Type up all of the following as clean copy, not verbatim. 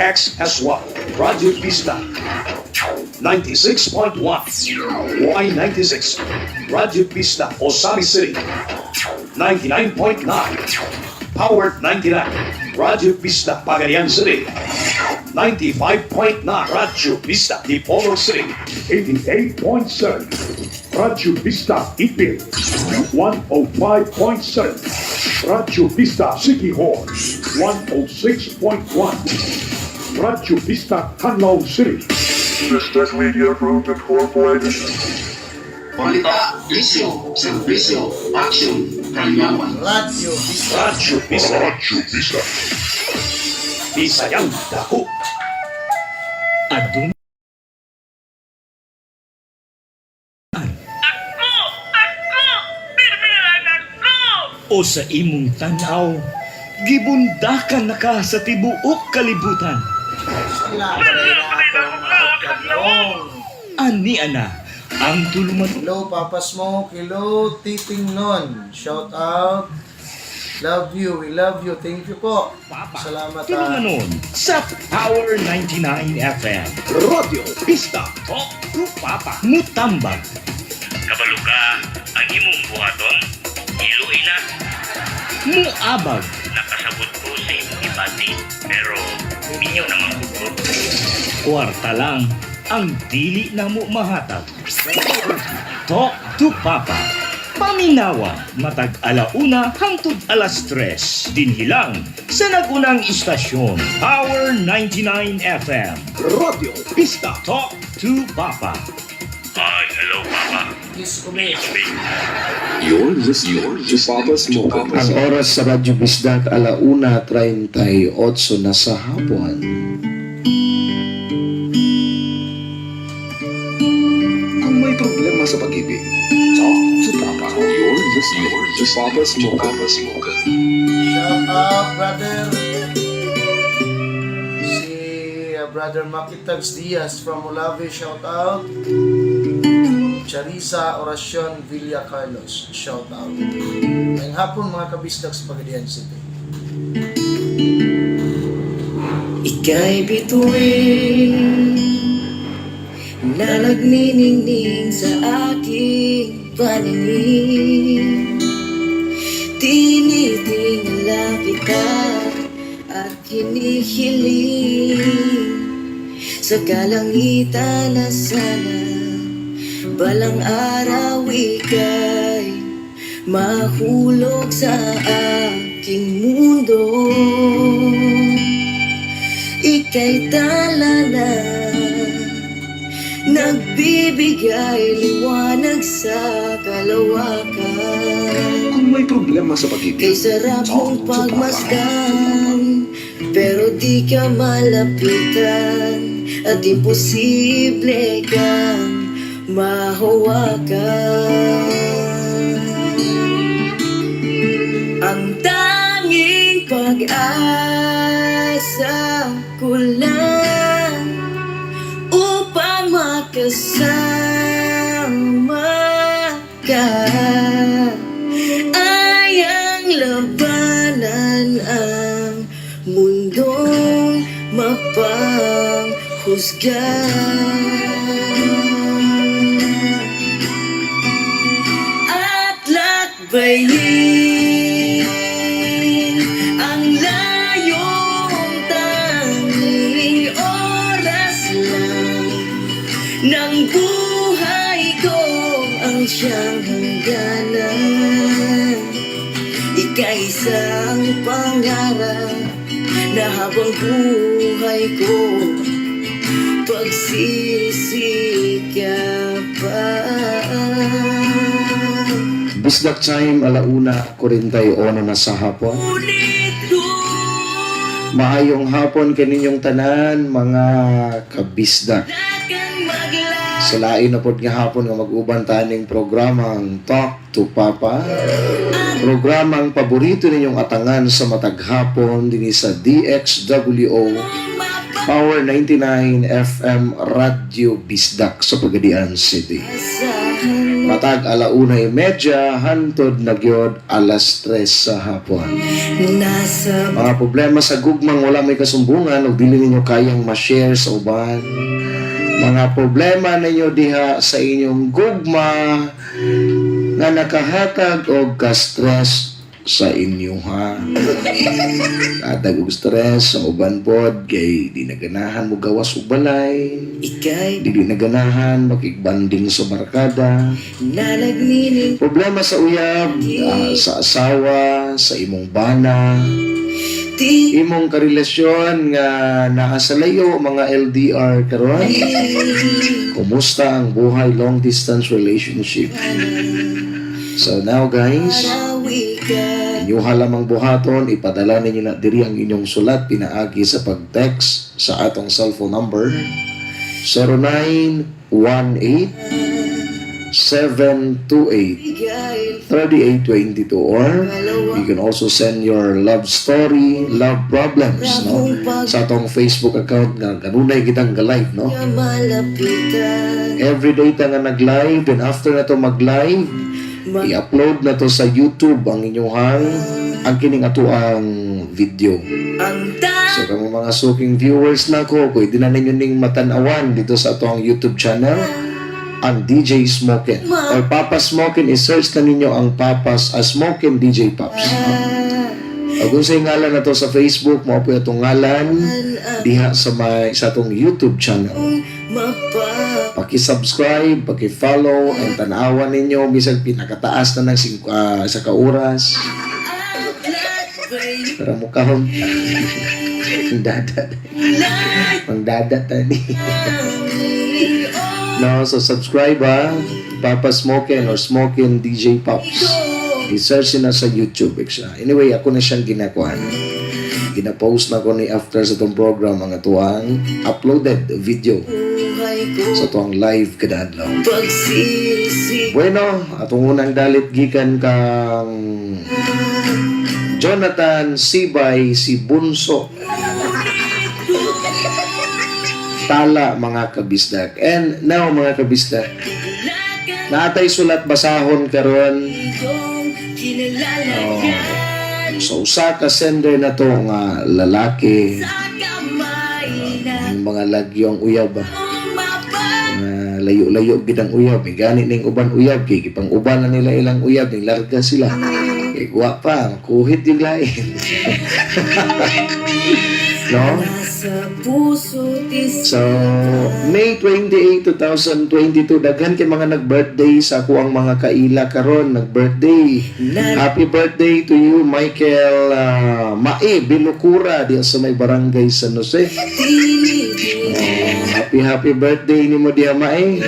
XS1, Radio Vista 96.1, Y96, Radio Vista, Osabi City 99.9, Powered 99, Radio Vista, Pagadian City 95.9, Radio Vista, Dipolo City 88.7, Radio Vista, Ipil 105.7, Radio Vista, City Hall 106.1, Radio Vista, Canlaon City. Vista Media Group Incorporated. Balita, isyo, serbisyo, action, kalyawan. Radio Vista. Radio Vista, Radio Vista. Bisayang Dako. Adun o sa imong tanaw, gibundakan na ka sa tibuok kalibutan. Ani ana, ang tuluman. Hello, Papa Smoke. Hello, Titing Non. Shout out. Love you. We love you. Thank you po. Salamat. Tulumanon sa Power 99 FM. Radio Vista, Talk to Papa. Mutambag. Kabalo ka, ang imong buhaton, iluoy na. Muabag. Nakasabot ko sa imong ibati, pero minyo naman ko. Kwarta lang ang dili na mo mahatag. Talk to Papa. Paminawa matag alauna hangtod alas 3 dinhilang sa nagunang istasyon Power 99 FM. Radio Vista, Talk to Papa. Ay, hello, Papa. Kiss Umi. You're listening to Papa Smoke. Ang oras sa Radyo Bisdak, 1:38 na sa hapon. Kung may problema sa pag-ibig, talk to Papa. You're listening to Papa Smoke. Papa Smoke. Shout out, brother. Si brother Makitags Diaz from Olave. Shout out. Charissa Oracion Villa Carlos. Shout out. Ngayong hapon mga kabisdak sa Pagadian City. Ika'y bituin na nagniningning sa aking paningin. Tinitingala kita at kinihiling sa kalangitan na sana balang araw ika'y mahulog sa aking mundo. Ika'y tala na nagbibigay liwanag sa kalawakan. Kung may problema sa pag-ibig, Kay sarap mong pagmasdan, pero di ka malapitan, at imposible kang mahawakan. Ang tanging pag-asa ko lang upang makasama ka ay ang labanan, ang mundong mapanghusga. At lakbayin ang layong tanging oras lang ng buhay ko ang siyang hangganan. Ika'y isang pangarap na habang buhay ko pagsisikapan. Bisdak time, 1:41 na sa hapon. Ulit ko Maayong hapon kaninyong tanan, mga kabisdak. kang maglakas. Sa lain na pod nga hapon nga mag-uban taning programang Talk to Papa. Programang paborito ninyong atangan sa matag hapon dinhi sa DXWO Power 99 FM Radio Bisdak sa Pagadian City. Asahan Matag 1:30 hantod na gyud 3:00 sa hapon. Nasa Mga problema sa gugmang wala may kasumbungan ug dili ninyo kayang ma-share sa uban. Mga problema ninyo diha sa inyong gugma nga nakahatag og ka-stress sa inyo ha. Katag og stress sa uban pod kay di naganahan mo gawas og balay. ika'y Di naganahan makigbanding sa barkada. nalagnining Problema sa uyab, sa asawa, sa imong bana, di imong karelasyon nga naa sa layo, mga LDR karon. Kumusta ang buhay long distance relationship? So now guys, arawi ka. inyuha lamang buhaton, ipadala ninyo na diri ang inyong sulat pinaagi sa pag-text sa atong cellphone number 0918-728-3822 or you can also send your love story, love problems, no? Sa atong Facebook account nga kanunay kitang ga-live, no? Malapitan Everyday ta nga nag-live, and after na to mag-live, i-upload na to sa YouTube ang inyong ang kining ato ang video. ang So kamo mga suking viewers na ko, pwede na ninyo ning matanawan dito sa ato ang YouTube channel, ang DJ Smokin or Papa Smokin. I-search na ninyo ang Papas Smokin DJ Pops. O kung sa ngalan na to sa Facebook, mo po itong ngalan diha sa atong YouTube channel. Paki-subscribe, paki-follow, and tanawan ninyo bisag pinakataas na ng sa kauras. Para mo kahon. Ang dada tani. No, so subscribe Papa Smokin or Smokin DJ Pops. I-search na sa YouTube siya. Anyway, ako na siyang ginakuan. Gina-post na ko ni after sa itong program ang atuang uploaded video sa itong live kadadlaw. Bueno, atong unang dalit gikan kang Jonathan Sibay si Bunso. Tala mga kabisdak. And now mga kabisdak, natay sulat basahon karon. So usa ka sender na to nga lalaki, yung mga lagyong uyab layo-layo gid ang uyab, gani ning uban uyab kay gipang uban na nila ilang uyab ning larga sila kay guwapa kuhit yung lain. No? So, May 28, 2022, daghan kay mga nag-birthday sa ako ang mga kaila karon nag-birthday. Happy birthday to you, Michael Mae Bilukura diya sa may barangay San Jose. Happy birthday ni mo diya, Mae.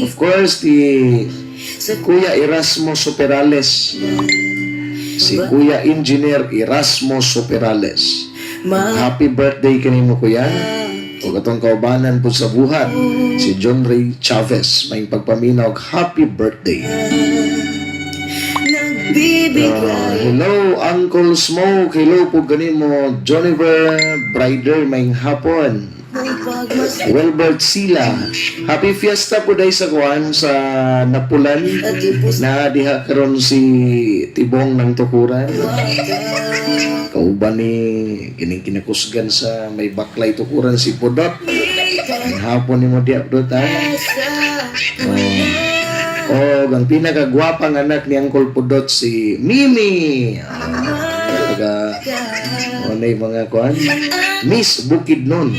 Of course, si Kuya Erasmo Superales. Si Kuya Engineer Erasmo Superales. Happy birthday kanimo kuya. O katong kaubanan po sa buhat, si John Ray Chavez, may pagpaminaw, happy birthday. Hello Uncle Smoke, hello po kanimo Joniver Brider, may hapon. Wilbert Sila, happy fiesta po day sa kuan sa Napulan na diha karon si Tibong ng Tukuran. Kauban ni kining kinakusgan sa may baklay Tukuran si Podot. Ang hapon ni mo diha Podot ha. Ang pinakagwapang anak ni Uncle Podot si Mimi. Mga kuan Miss Bukidnon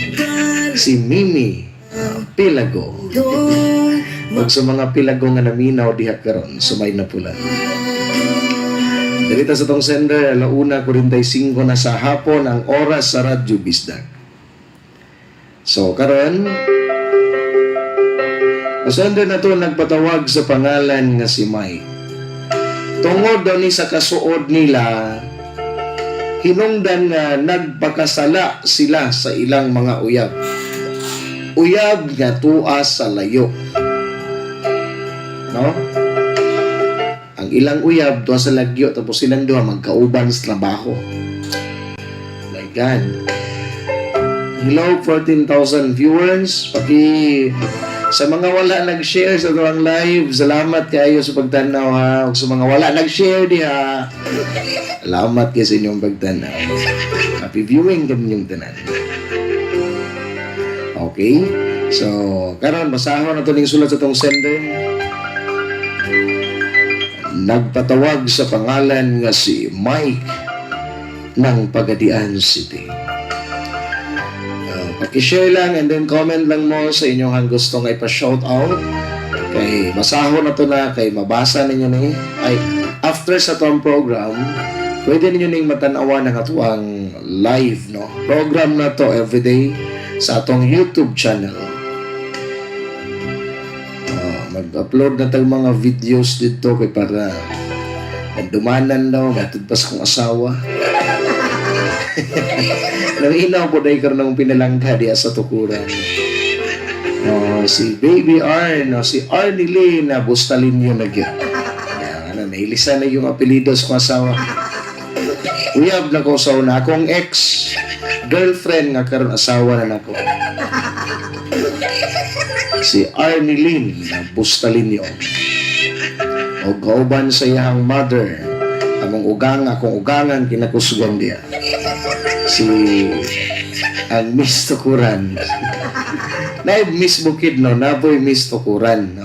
si Mimi Pilago. Ug sa mga Pilago nga naminaw diha karon sa may Napulan. Dirita sa tong sender 1:45 na sa hapon ang oras sa Radyo Bisdak. So karon ang sender na to nagpatawag sa pangalan nga si Mike. Tungod daw ni sa kasuod nila, hinungdan nga nagpakasala sila sa ilang mga uyab. Uyab nga tuas sa layo. No? Ang ilang uyab tuas sa lagyo tapos silang duha magkauban sa trabaho. My God. Hello 14,000 viewers. Sa mga wala nag-share sa tuwang live, salamat kayo sa pagtanaw ha. Ug sa mga wala nag-share diha, salamat kayo sa inyong pagtanaw. Happy viewing kaninyong tanan. Okay? So, karon basahon na ito ning sulat sa itong sender. Nagpatawag sa pangalan nga si Mike ng Pagadian City. Paki-share lang and then comment lang mo sa inyong gusto nga ipa-shout out. Kay basahon na to na, kay mabasa ninyo ni. Ay, after sa itong program, pwede ninyo ning matanawan ng atuang live, no? Program na to everyday sa atong YouTube channel. Mag-upload na tayong mga videos dito kay para dumanan daw, matod pa sa kong asawa. Nanginaw po dahil karong pinalangka diya sa tukuran. Si Baby Arn, si Arnie Lee na bustalin yun na gyud. Nailisan na yung apelido sa kong asawa. Uyab na ko sa una, akong ex-girlfriend nga karon asawa na nako. Si Arnie Lynn na bustalin yun. O kauban sa iyang mother, among ugang, akong ugangan, kinakusgan diya. Si ang Miss Tukuran. Na Miss Bukid, no? Naboy Miss Tukuran.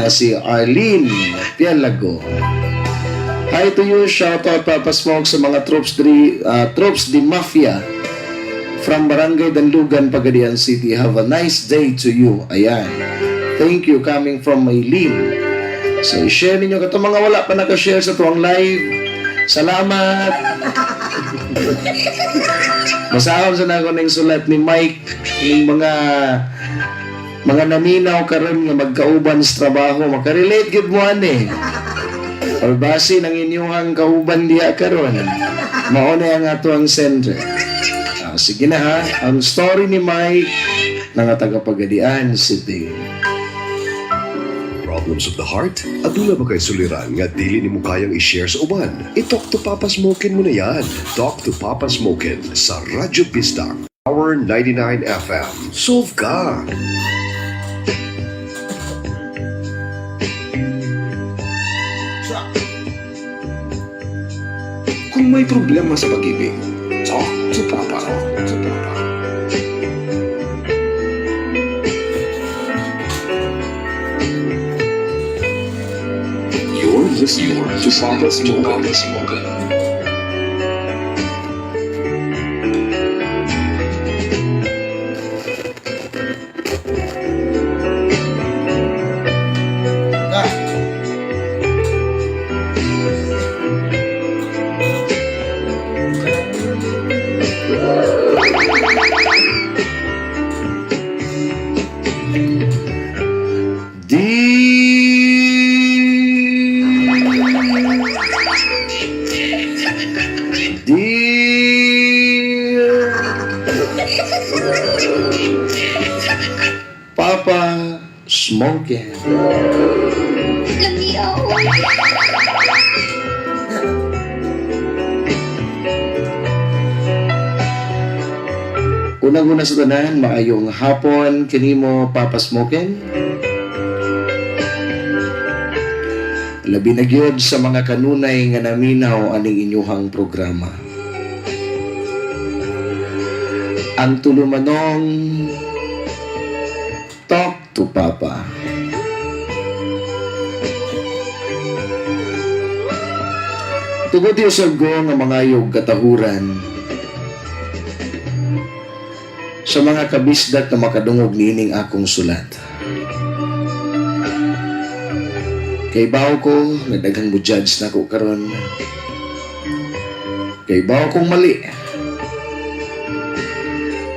Si Arlene Pialago. Hi to you, shout out Papa Smoke sa mga troops di Mafia from Barangay Danlugan, Pagadian City. Have a nice day to you. Ayan. Thank you coming from Maylene. So, i-share ninyo ka mga wala pa nakashare sa tuwang live. Salamat! Masahon sa nako ng sulat ni Mike ng mga naminaw karon nga magkauban sa trabaho. Makarelate gid mo ani. Or base ng inyong kauban diya karon. Mao na ang ato ang sender. Sige na ha, ang story ni Mike nga taga Pagadian City. Problems of the heart? Aduna ba kay suliran nga dili nimo kayang i-share sa uban? I-talk to Papa Smokin mo na yan. Talk to Papa Smokin sa Radyo Pista, Power 99 FM. Solve ka! Kung may problema sa pag-ibig, talk to Papa. Talk to Papa. You're listening to Papa Smokin. Papa Smokin. Unang-una sa tanan, maayong hapon kinimo Papa Smokin. Labi na gyud sa mga kanunay nga naminaw aning inyuhang programa. Ang tulumanong Talk to Papa. Tugod yung sago nga mga yung katahuran sa mga kabisdat na makadungog nining akong sulat. Kay bawo ko, nadaghang mo-judge na ko karon. Kay bawo kong mali.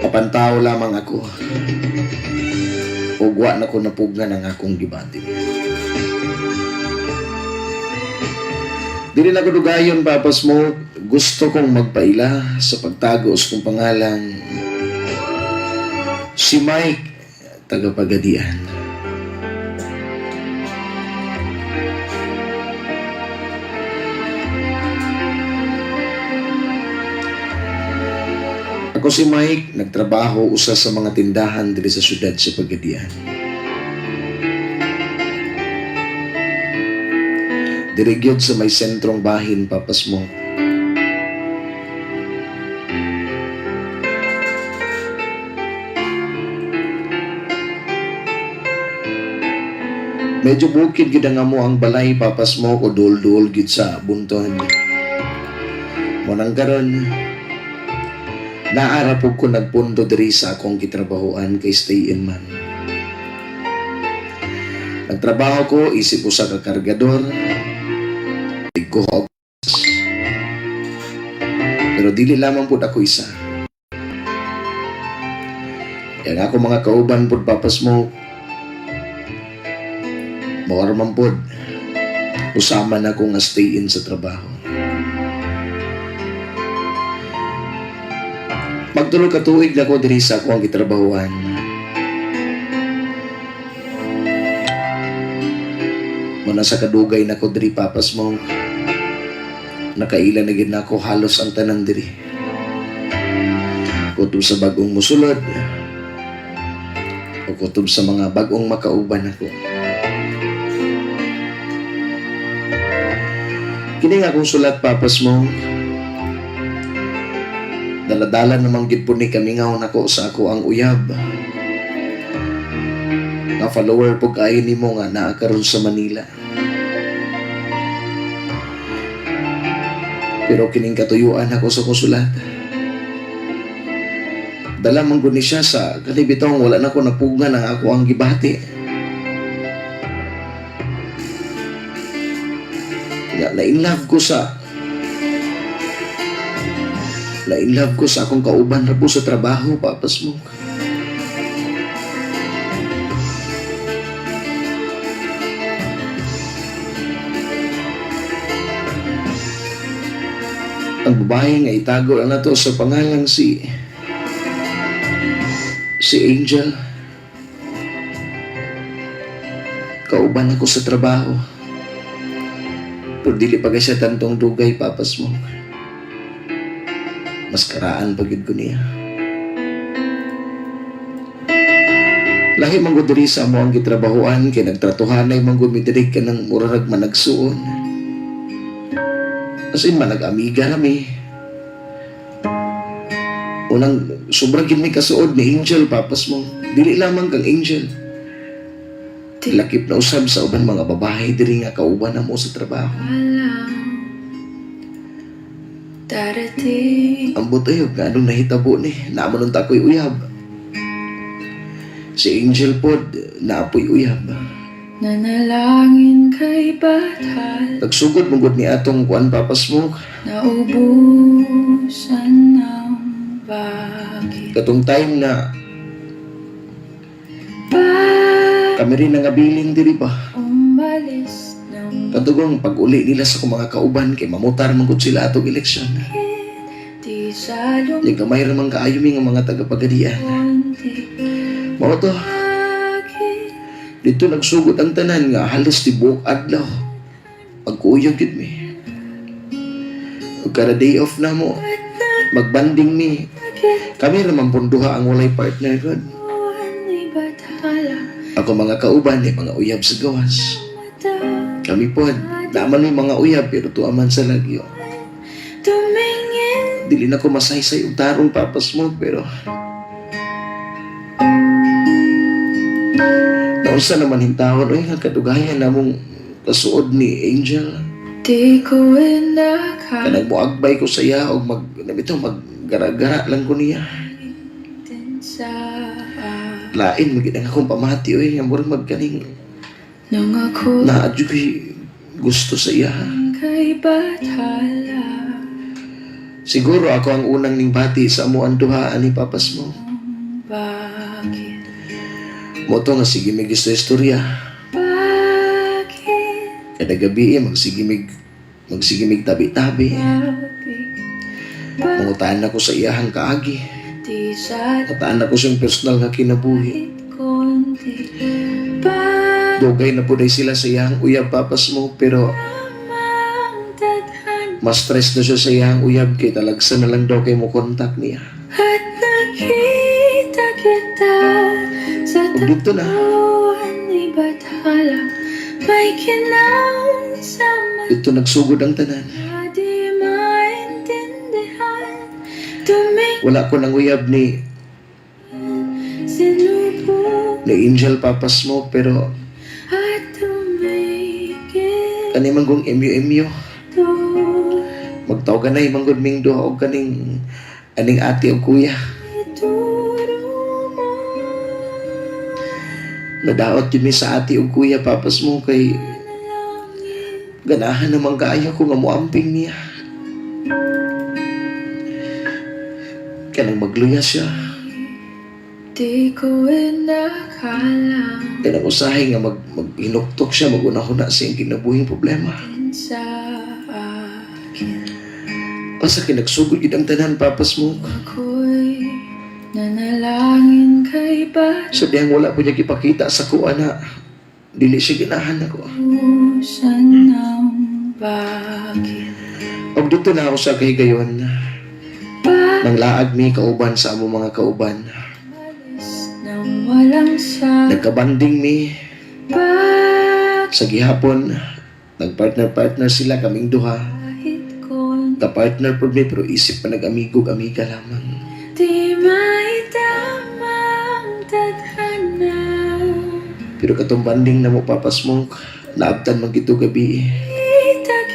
Kapantao lamang ako. Ugwa na ko napugnan ang akong gibati. Dili na ko dugayon, Papa Smoke. Gusto kong magpaila sa pagtago sa kong pangalan. Si Mike, taga Pagadian. Ako si Mike, nagtrabaho usa sa mga tindahan diri sa syudad sa Pagadian. Dirigyod sa may sentrong bahin, Papa Smoke. Medyo bukid gid nga mo ang balay, Papa Smoke, o dul-dul gid sa bunton. Munang karon, naarapog ko nagpundo diri sa akong gitrabahoan kay stay in man. Nagtrabaho ko, isip usa ka kargador, ko pero dili lamang pud ako isa. Yan ako mga kauban pud, Papa Smoke. Mawarman pud. Usama na ko nga stay in sa trabaho. Magtulo ka tuig na ko diri sa akong gitrabahoan. Muna sa kadugay na ko diri, Papa Smoke. Nakaila na gid nako halos ang tanan diri. Kutob sa bagong musulod o kutob sa mga bagong makauban ako. Kini nga akong sulat, Papa Smoke. Daladala namang gid po ni kamingaw nako sa ako ang uyab. Nga follower po kayo nimo nga naa karon sa Manila. Pero kining katuyuan ako sa konsulat. Dala man gud ni siya sa kalibitong wala na ko napugan ang ako ang gibati. Na-in love ko sa akong kauban na po sa trabaho, Papa Smoke. Ang babae nga itago na to sa pangalang si Angel. Kauban ako sa trabaho. Pero dili pa siya tantong dugay, Papa Smoke. Mas karaan pagid ko niya. Lahi man gud diri sa amo ang gitrabahoan kay nagtratuhanay man gud mi diri ka ng murag managsuon. As in, manag-amiga kami. Unang, sobrang gid mi kasuod ni Angel, Papa Smoke. Dili lamang kang Angel. Tilakip na usab sa uban mga babae diri nga kauban na mo sa trabaho. Ambot ayog nga anong nahitabo ni. Naman nung tako'y uyab. Si Angel pod, naapoy uyab. Nanalangin kay batal. Nagsugod mong ni atong kuan, Papa Smoke. Naubusan ng bakit. Katong time na kami rin nangabiling diri pa. Umalis ng Katugong pag-uli nila sa mga kauban kay mamutar mangod sila atong eleksyon. di sa Yung gamay ramang kaayumi ng mga tagapagadian. lumunti. Mao to, dito nagsugod ang tanan nga halos tibuok adlaw. Pagkuyog yun mi. Ug kada day off na mo, magbanding mi. Kami naman punduha ang walay partner ko. Ni batala Ako mga kauban, mga uyab sa gawas. Kami po, naman may mga uyab pero tuaman sa lagyo. tumingin. Dili na ko masaysay og tarong, Papa Smoke, pero naunsa naman hintawon oy nga kadugayan namong kasuod ni Angel. Di ko inakal Kanang moagbay ko sa iya og maggara-gara lang ko niya. din sa Lain magid ang akong pamati oy nga murag magkaning nung ako naadyoy gusto sa iya. kay batala. Siguro ako ang unang ningbati sa amo ang duha ani, Papa Smoke. Bakit? Moto nga sige mig istorya. Bakit? Kada gabi magsigimig tabi-tabi. Mangutaan ako sa iyahang kaagi. Di sa Mataan ako siyang personal nga kinabuhi. konti. Dugay na po sila sa iyahang uyab, Papa Smoke, pero Tadhan mas stress na siya sa iyahang uyab kay talagsa na lang daw kay mo kontak niya. at nakita kita sa Ug dito na, tapuan ni batala. May kinang sa Ito nagsugod ang tanan. na di maintindihan. Tumingin Wala ko nang uyab ni sinubok Angel Papa Smoke, pero at tumigil kani manggong MU to. magtawag na manggod ming duha og kaning aning ate o kuya. Ituro mo Nadaot yun mi sa ate o kuya Papa Smoke kay ganahan naman kaayo ko nga muamping niya. Kanang magluya siya. di ko inakala Kanang usahay nga maghinuktok siya, mag-una-una sa iyong kinabuhing problema. sa akin. Basta kinagsugod yun ang tanan Papa Smoke. Ako'y nanalangin kay So diyang wala po niya ipakita sa kuha na dili siya ginahan ako. Batusan ng bakit. Og dito na ako sa kahigayon. Nang laag mi kauban sa among mga kauban. Nang walang sa Nagkabanding mi bakit sa gihapon. Nagpartner-partner sila kaming duha. ko Ka-partner po mi pero isip pa nag-amigo-amiga lamang. di maitama ang tadhana. Pero katong banding na mo Papa Smoke, naabtan man gito gabi.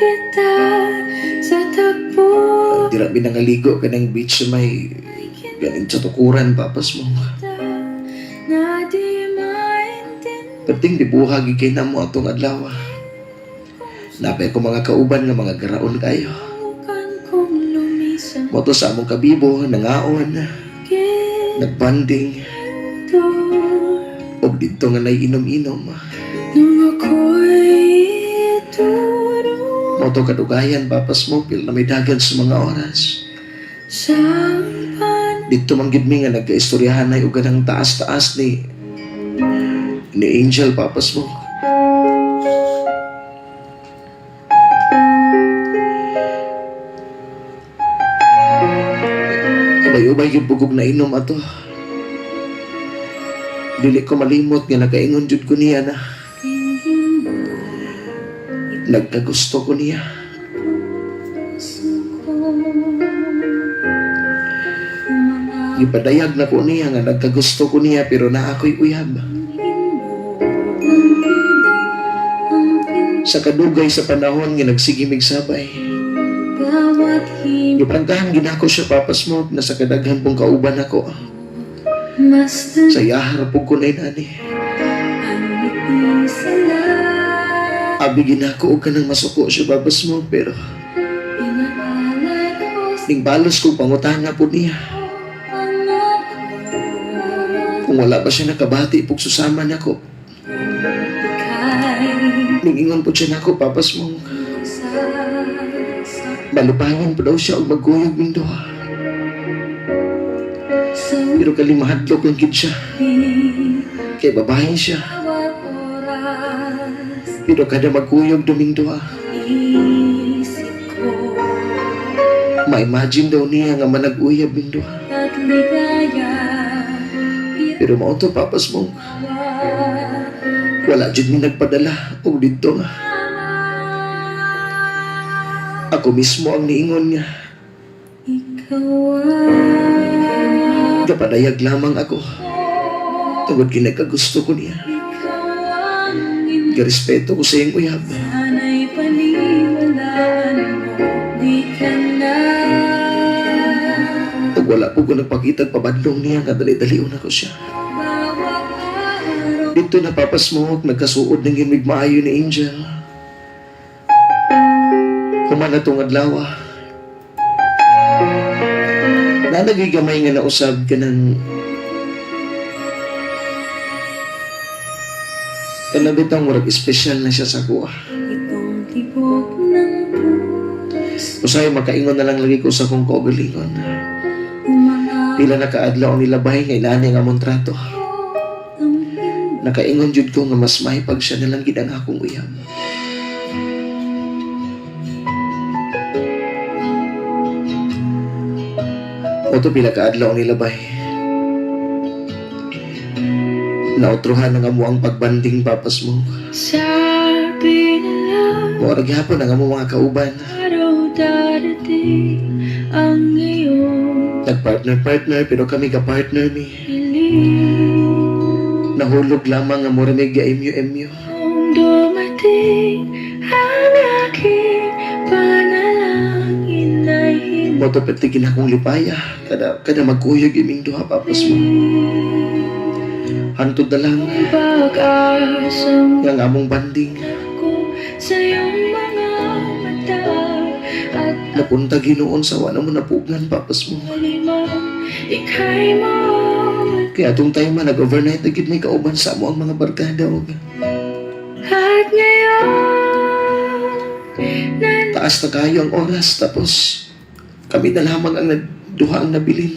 Kita sa tagpo. Dira binangaligo ka ng beach sa may galing sa tukuran Papa Smoke. Na di maintindihan. Perting dibuhag ikay na mo atong adlaw. Napay ko mga kauban nga mga garaon kayo. Kong lumisan Moto sa among kabibo, nangaon, nagbanding, og dito nga naiinom-inom. nung ako'y ituro Moto kadugayan Papa Smoke, pil na may dagan sa mga oras. sa Dito man gid mi nga nagkaistoryahan ay uga ng taas-taas ni Angel Papa Smoke. Ubay-ubay yung bugog na inom ato. Dili ko malimot nga nakaingon jud ko niya na nagkagusto ko niya. Ipadayag na ko niya nga nagkagusto ko niya pero na ako'y uyab. Sa kadugay sa panahon nga nagsigimig sabay. bawat Iprangkahan ginako siya Papa Smoke na sa kadaghan pong kauban ako. himas na Sa yahar po ko na inani. ang ngiti sa lahat. Abi ginako og kanang masuko siya Papa Smoke pero Inaalay ko sa ning balos kong pangutana po niya. anak Kung wala ba siya nakabati pug susama nako. kay Ning ingon po siya nako Papa Smoke. sa Balupangan po daw siya og magkuyog ning duha. Pero kalimahadlok lang gid siya. Kay babae siya. bawat oras Pero kada magkuyog duming duha. isip ko Ma-imagine daw niya nga manag-uyab ning duha. at ligaya. Pero mao to Papa Smoke. Wala jud mi nagpadala og dito nga. Ako mismo ang niingon niya. Ikaw ang Kapadayag lamang ako. Tungod kinagkagusto ko niya. Karespeto ko sa iyong uyab. sana'y paniwalaan mo. Di ka na Ug wala po ko nagpakita pabadlong niya nga dali-dalion ako siya. bawat araw. Dito na Papa Smoke, nagkasuod ng himig maayo ni Angel. Human na tong adlaw. Na nagigamay nga nausab ka ng kanabitang murag espesyal na siya sa kuha. Itong tibok ng puso. Usay makaingon na lang lagi ko sa kong kaugalingon. Umanap Pila na kaadlaw ang nilabay nga inani nga among trato. Nakaingon jud ko nga mas mahipag siya nalang gid ang akong uyab. Oto pila kaadlaw ang nilabay. Nautruhan nga mo ang pagbanding Papa Smoke. sabi nila Mura gyapon ang among mga kauban. Araw darating ang iyong Nagpartner-partner pero kami ka-partner ni. hiling. Nahulog lamang ang mura may gaimyo-emyo. Kung dumating ang aking panalangin ay hindi Moto petigin akong lipaya. Kada magkuyog iming duha papas mo. Hantod na lang pag-asang ang among banding. ko sa iyong mga mata at Napunta Ginoon sa wala mo napugan papas mo. alimang ika'y mo. Kaya atong time man nag-overnight na gid may kauban sa mo ang mga barkada og At ngayon taas na kayo ang oras tapos kami na lamang ang duha ang nabilin.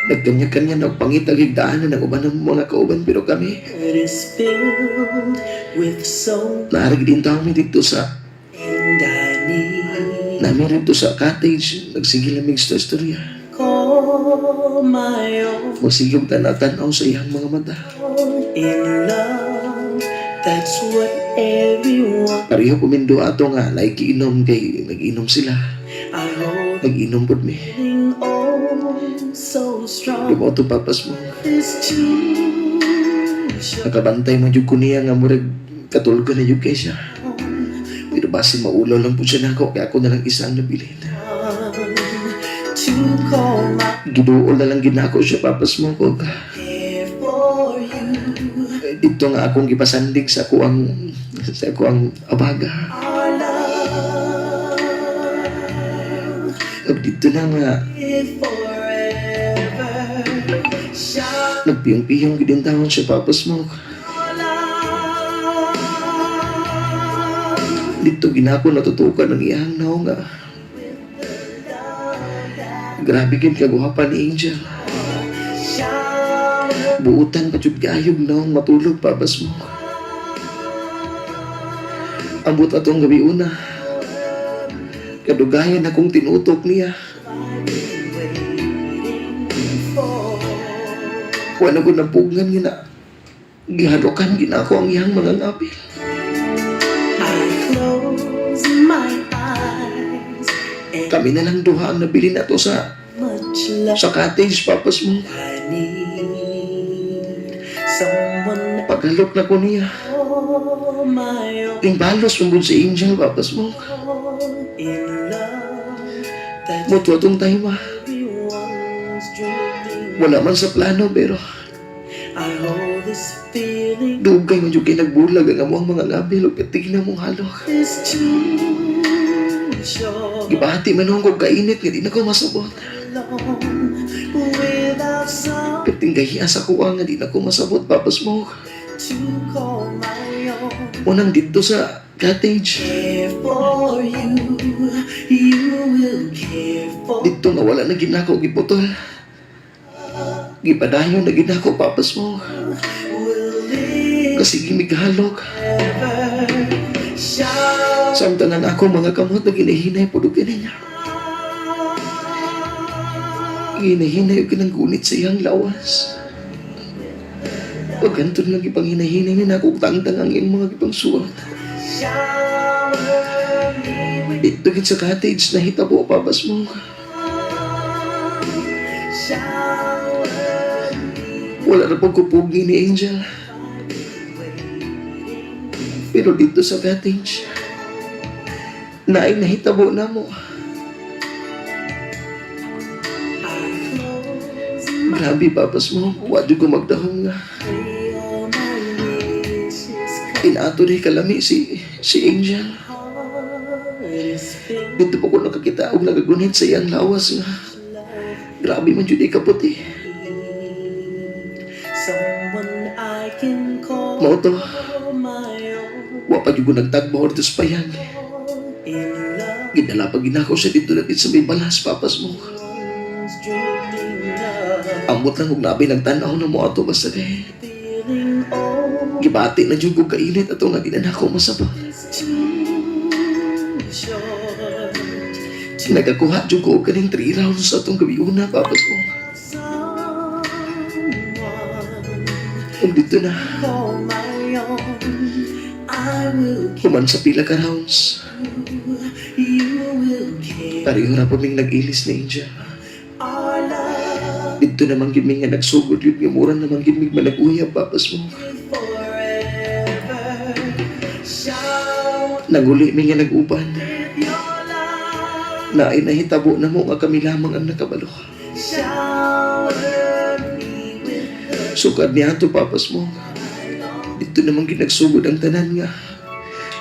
Nagkanya-kanya na pangitag higdaanan ng uban ng mga kauban pero kami It is filled with soul naarig din kami dito sa and I need namin dito sa cottage nagsigil aming istorya. call my own Magsigil tanaw sa iyang mga mata. in love. That's what everyone Pareho kumindo ato nga naikiinom kay nag-inom sila. I hold Nag-inom pod mi. oh so strong. Lumoto papas mo. It's too short Nakabantay man jud ko niya nga murag katulog na jud kay siya. Pero basi maulaw lang po siya nako kaya ako na lang isa ang nabilin. to call my Giduol na lang ginako siya papas mo ko. care for you. Dito nga akong gipasandig sa ako ang abaga. Our love Ug dito na nga is forever. Shine nagpiyong-piyong gid tawon siya papas mo. Dito ginako natutukan ang iyang naong nga. Grabe gid kaguhapan ni Angel. Buutan pa jud gayog naong matulog papas mo. Ambot atong gabi una. Kadugayan akong tinutok niya. Wala ko napugan nga na. Gihadokan ginako ang iyang mga ngapil. I close my eyes and Kami na lang duha ang nabili na to sa much love cottage papas mo. I need. Someone Paghalok na ko niya. call my own Ting balos mong si Angel papas mo. in love. That's Muto atong time ah. everyone's dreaming. Wala man sa plano pero I hold this feeling dugay man jud kay nagbulag ang among mga ngabil ug katignan mong halok. is too short. Gibati man ako kainit nga di na ko masabot. Alone without some Kating gahiya sa kuwa nga di na ko masabot papas mo. to call my own. Unang dito sa cottage. Care for you, you will care for Dito nga wala na ginako giputol. Gipadayon na ginako papas mo. will live Kasi gimighalok. ever. Shine Samtanan ako mga kamot na ginahinay po doon niya. Ginahinay o kinanggunit sa iyang lawas. Pag ganito lang ipanghinay-hinay na ako tangtang ang iyang mga ipangsuot. shower me with Dito gid sa cottage na hitabo papas mo. shower Wala na pong kupugi ni Angel. Pero dito sa cottage, naay nahitabo na mo. Grabe papas mo, wadyo ko magdahong nga. all my wishes. Inato ni kalami si Angel. Heart is filled Dito po ko nakakita og nagagunit sa iyang lawas nga. Grabe man jud kaputi. someone I can call Mao to, my own. wa pa jud ko nagtagbo or payan. In love, Ginala pa ginako siya dito na sa may balas papas mo. one's dreaming of Ambot lang og nabi nagtanaw na mo ato basta kay feeling old. gibati na jud ko kainit ato nga ginanako masabot. It's too short. Nagakuha jud ko og kaning 3 rounds atong gabi una papas mo. Someone Ug dito na call my own. I will keep Human sa pila ka rounds. you will care. Pareho ra po ming nag-ilis ni Angel. Our love Dito naman gid mi nga nagsugod yun nga mura naman gid mi manag-uyab papas mo. forever. Shout Naguli mi nga nag-uban. your love. Na ay nahitabo na mo nga kami lamang ang nakabalo. Shower me with Sukad niya to papas mo. Dito naman gid nagsugod ang tanan nga.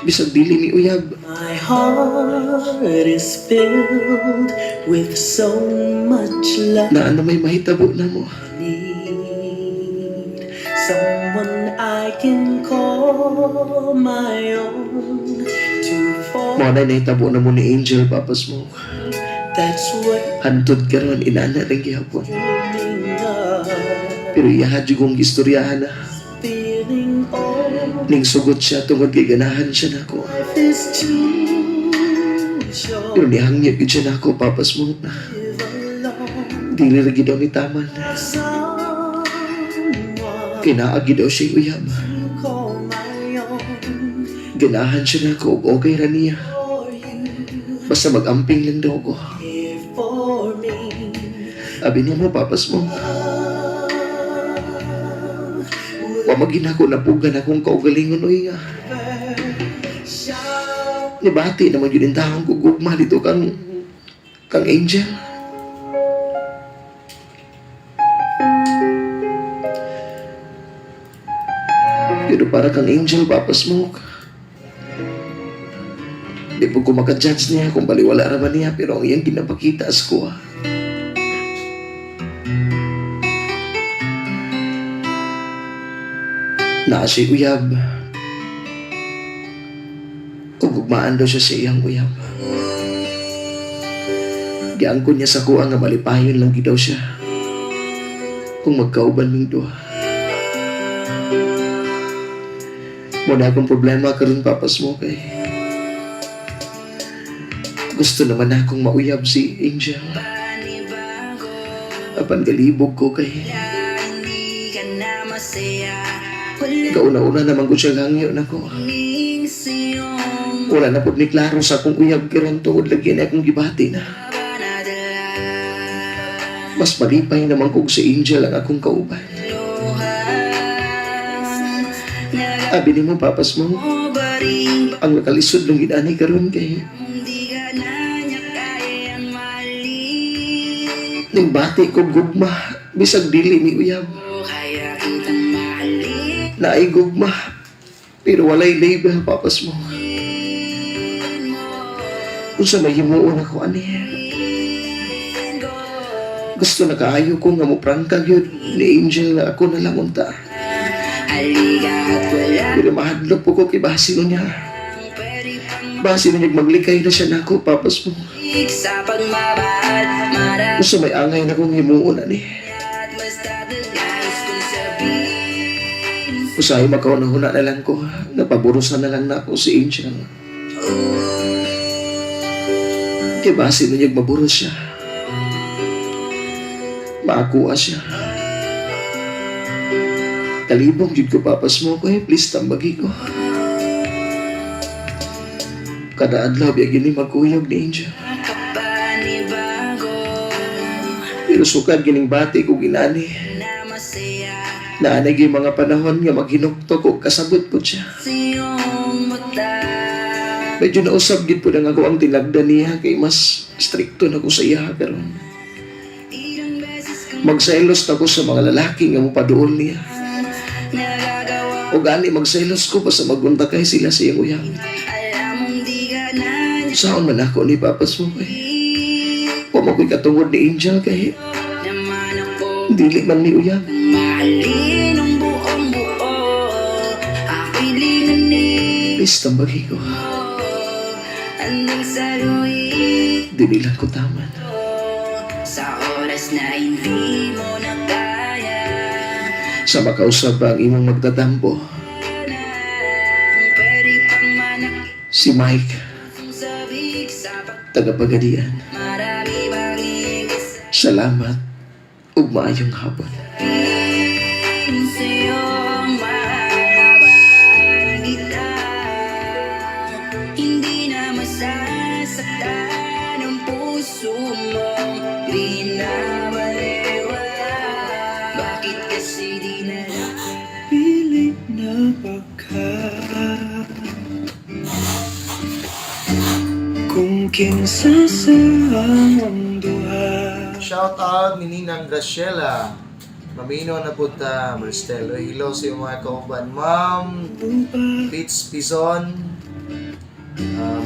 Bisag dili mi uyab. my heart is filled with so much love. Na ano may mahitabo na mo. Need someone I can call my own to fall. Mo na nahitabo na mo ni Angel papas mo. That's what Hantod karon inana ring gihapon. dreaming of. Pero iya jugong istoryahan na. Feeling all Ning sugot siya tungod kay ganahan siya nako. life is too short. Pero nihangyag gid siya nako papas mo na. Live alone. Dili ra gid daw ni taman. Someone Kinaagi daw siya uyab. to call my own Ganahan siya nako ug okay ra niya. for you. Basta mag-amping lang daw ko. Care for me. Abi niya mo papas mo. Wa magina ko napugan akong kaugalingon oy nga. Shout Nibati naman yun yung taong gugugma dito kang Angel. Pero para kang Angel, papas mo. Di po ko makajudge niya kung baliwala raman niya, pero ang iyang ginapakita as ko. Naa siya uyab. Ugugmaan daw siya sa iyang uyab. Giangkon niya sa kuha nga malipayon lang daw siya. Kung magkauban ng duha. Muna akong problema karon papas mo kay. Gusto naman akong mauyab si Angel. Apan galibog ko kay. Kauna-una naman ko siya hangyo na ko. Wala na po ni klaro sa akong uyab karon tungod lagi na akong gibati na. Mas malipay naman kong si Angel ang akong kauban. Abi ni mo papas mo. Ang nakalisod ng ginani karon kay. Ning bati ko gugma bisag dili mi uyab. Naay gugma pero walay label papas mo. Unsa may himuon ako ani? Gusto na kaayo ko nga mo prangka gyud ni Angel na ako na lang unta. Pero mahadlok po ko kay basi niya. Basi niya maglikay na siya nako papas mo. Gusto may angay na kong himuon ani. Usahay makaunahuna na lang ko. Napaburusan na lang na ako si Angel. Kaya basi niya maburos siya. Maakuha siya. Kalibong jud ko papas mo ko please tambagi ko. Kada adlaw biya gini magkuyog ni Angel. Pero sukad gining bati ko ginani. Naanay yung mga panahon nga maghinukto ko kasabot po siya. Medyo nausap gid po na nga ko ang tinagdan niya kay mas stricto na ko sa iya karon. Magselos na ko sa mga lalaki nga mopaduol niya. O gani magselos ko pa sa magunta kay sila sa iyang uyang. Saan man ako ni papas mo kay. Wa mo ko'y katungod ni Angel kay. Dili man ni uyang. Please tambagi ko. Dili lang ko taman. Sa oras na hindi mo na kaya, Sa makausap ang imong magtatampo. pwede pang manak Si Mike, sabik sa tagapagadian. marami bang igis Salamat ug maayong hapon. sa'yong mahal kita. kinsa sa among duha. Shout out ni Ninang Graciela. Mamino na po ta, Maristel. Hello sa iyong mga kauban. Ma'am Fitz Pizon,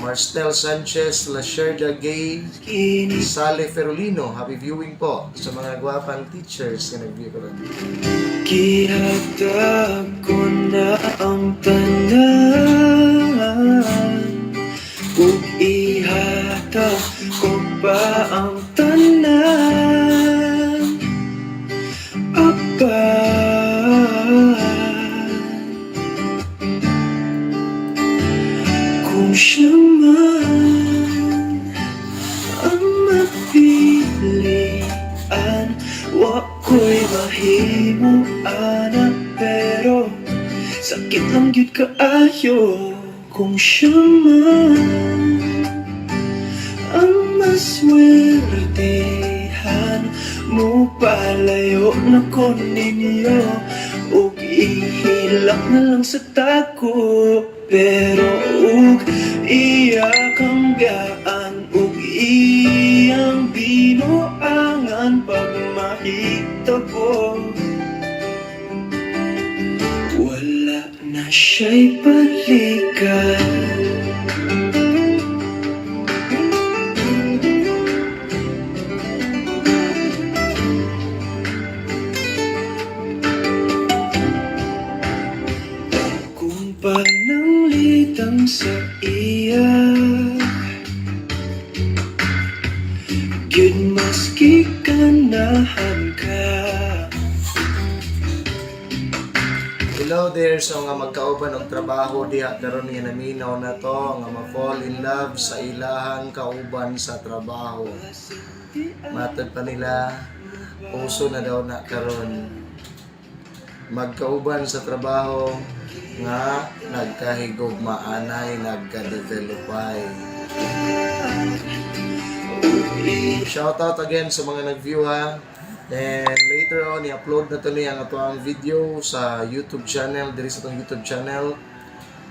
Maristel Sanchez, Lasherda Gay, Sally Ferolino. Happy viewing po sa mga gwapang teachers na nag-view ko rin. Gihatag ko na ang tanan, ug ihatag ko pa ang tanan, Apa. Kung siya man ang mapilian, wa ko'y mahimo ana, pero sakit lang yun kaayo. Kung siya man ang maswertehan, mo palayo na ko ninyo, ug ihilak na lang sa tako, pero ug iya kang gaan, ug iyang binuangan pag mahita ko. Wala na siya'y balikan. Kung pananglitan sa iya, gyud maski ganahan ka. Hello there sa nga magkauban og trabaho diha karon nga naminaw na to nga ma-fall in love sa ilahang kauban sa trabaho. Matod pa nila puso na daw na karon magkauban sa trabaho nga nagkahigugmaanay nagka-developay. Shoutout again sa mga nag-view ha. And later on, i-upload na to niya ang ito ang video sa YouTube channel, diri sa itong YouTube channel.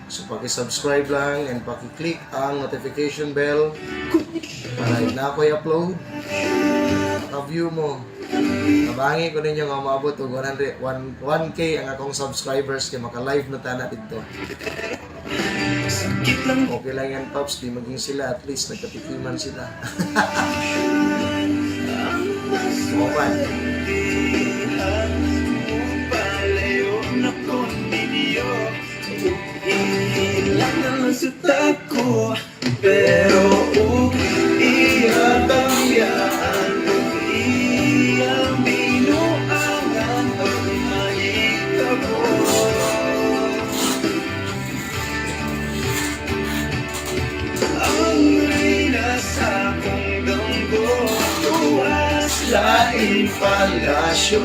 So, paki-subscribe lang and paki-click ang notification bell para na ako i-upload. Na-view mo. Nabangi ko ninyo nga maabot og 1K ang akong subscribers kaya maka-live na tana dito. Okay lang yan, Pops. Di maging sila. At least nagkatikiman sila. Opan. Palayo na ko ninyo, ilang na lang sa tako, pero ihabayaan, iyang binuangan pag mahita ko. Ang reyna sa akong damgo, tuwas laing palasyo,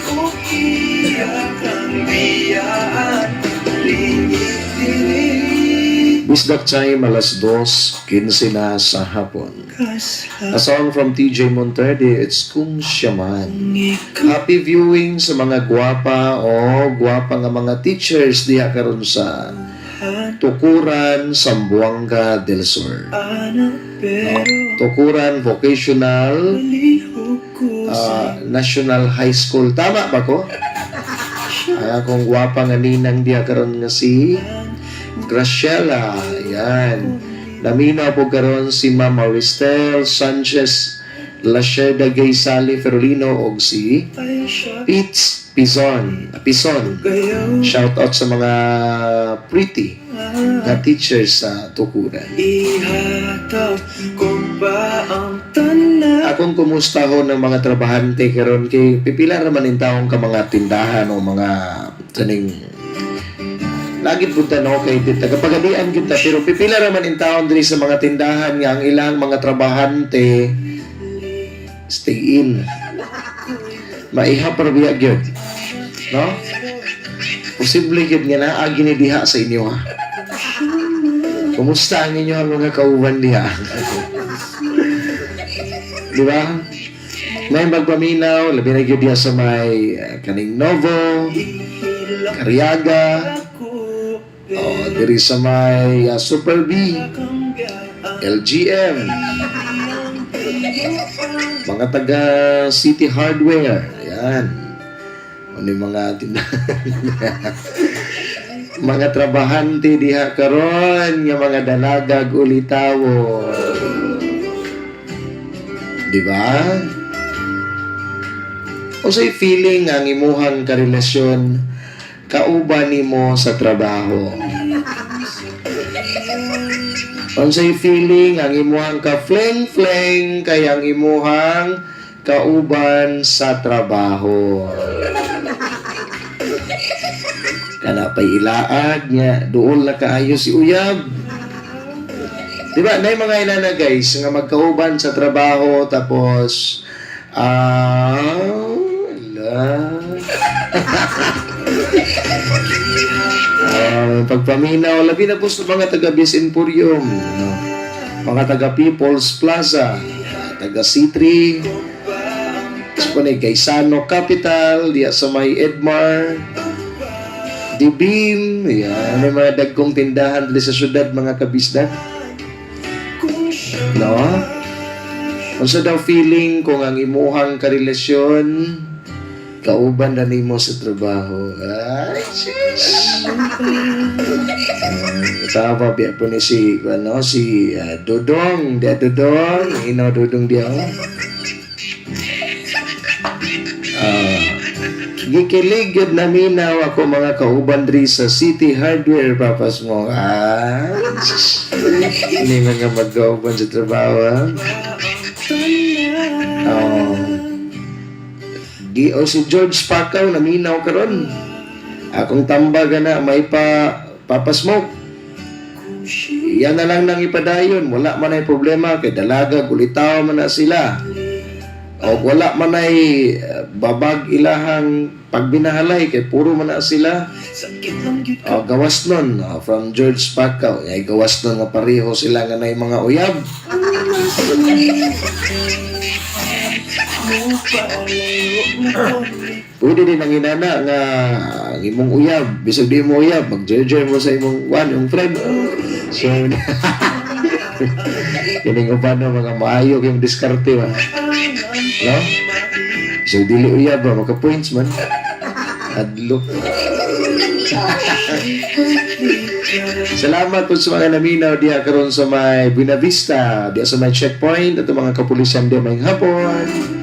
kung iyak ang biyaan, lingit-lingit. Bisdak time, alas 2:15 na sa hapon. A song from TJ Monterde, it's Kung Siya Man. Happy viewing sa mga gwapa o gwapa nga mga teachers diha karon sa Tukuran, Zamboanga del Sur. Tukuran Vocational National High School. Tama ba ko? Akong gwapa nga ninang diha karon nga si Graciela. Yan. Namina po karon si Ma'am Maristel Sanchez, Lasherda Gay, Sally Ferolino og si Fitz Pizon. Shout out sa mga pretty na teachers sa Tukuran. Ihatag ko ba ang tanan? Akong kumusta ho ng mga trabahante karon kay pipila raman in taong ka mga tindahan o mga taning lagi punta no kay tagapagadian kita pero pipila raman in taon diri sa mga tindahan nga ang ilang mga trabahante stay in. Maiha para biya gyud. No? Posible gyud nga naa gini diha sa inyo ha. Kumusta ang inyo ang mga kauban diha? Di ba? May magpaminaw, labi na gyud diha sa may kaning Novo, Cariaga, diri sa may Super B, LGM, mga taga City Hardware, yan. Ano yung mga tindahan? Mga trabahante diha karon nga mga dalagag ulitawo. Di ba? Unsay feeling ang imuhang karelasyon kauban nimo sa trabaho? Unsay feeling ang imuhang ka-fleng-fleng kay ang imuhang kauban sa trabaho? Kana pa'y ilaag niya, doon na kaayo si uyab. Diba, na yung mga inana guys, nga magkauban sa trabaho, tapos, pagpaminaw, labi na po sa mga taga Bis Emporium, mga taga People's Plaza, taga C3, tapos po na Gaisano Capital, diya sa may Edmar, Dibim, yan, may mga dagkong tindahan dali sa syudad, mga kabisda. No? Unsa daw feeling kung ang imuhang karelasyon kauban na nimo sa trabaho? Ay, sis. Tama biya po ni si Dodong, dia Dodong, ino Dodong dia. Gikilig yun na minaw ako mga kauban diri sa City Hardware, papas mo. Hindi mga magkauban sa trabaho, ha? Si George Pakaw na minaw karon. Akong tambaga na may papasmoke. Yan na lang nang ipadayon. Wala man ay problema kay dalaga, gulitaw man na sila. O wala man ay babag ilahang pagbinahalay kay puro man na sila. O gawas nun, from George Pakaw, ay gawas nun nga pareho sila nga na mga uyab. Pwede din ang inana nga ang imong uyab, bisag di mo uyab, mag-joy mo sa imong yung friend. So kining uban ng mga maayo yung diskarte ba. No? So dili uyab ba maka-points man. Adlo. Salamat po sa mga naminaw diya karon sa may Buena Vista, diya sa may checkpoint at mga kapulisan diya may hapon.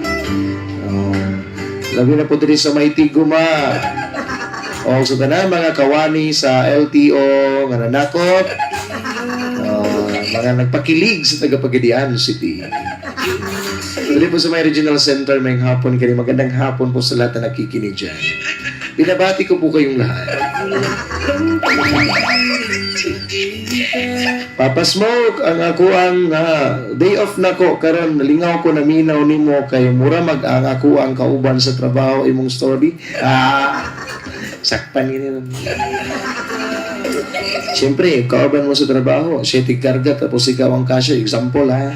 Labi na po diri sa may Tiguma. O sa tanan mga kawani sa LTO nga nanakop. Mga nagpakilig sa Tagapagadian City. Dali po sa may regional center may hapon kani magandang hapon po sa lahat na nakikinig dyan. Binabati ko po kayong lahat. Papa Smoke, ang ako ang day off na ko karon nalingaw ko na minaw nimo kay mura ang ako ang kauban sa trabaho imong story. Sakpan gini. Siyempre, kauban mo sa trabaho, siya tigkarga tapos ikaw ang kasya. Example ha.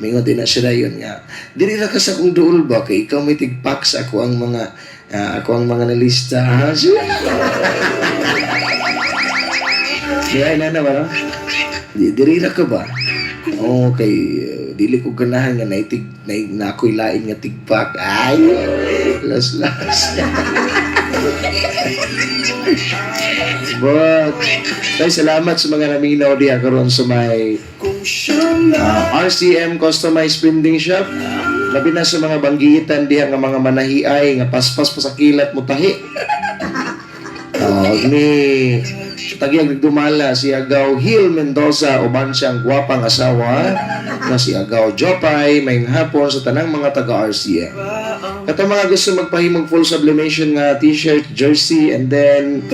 Mingon din na siya yun nga. Dili ra ka sa kong duol ba kay ikaw may tigpaks ako ang mga nalista. Kaya na ba? No? Diri ra ka ba? Okay, dili ko ganahan nga na ako'y lain nga tigpak. Ay, las. But, tayo salamat sa mga naminaw diya karon sa may RCM Customized Printing Shop. Labi na sa mga banggitan diya nga mga manahiay nga paspas pa sa kilat mo tahi. Ni tagyag nagdumala si Agaw Hill Mendoza uban siyang gwapang asawa na si Agaw Jopay may hapon sa tanang mga taga RCM. Kato mga gusto magpahimog full sublimation nga t-shirt, jersey, and then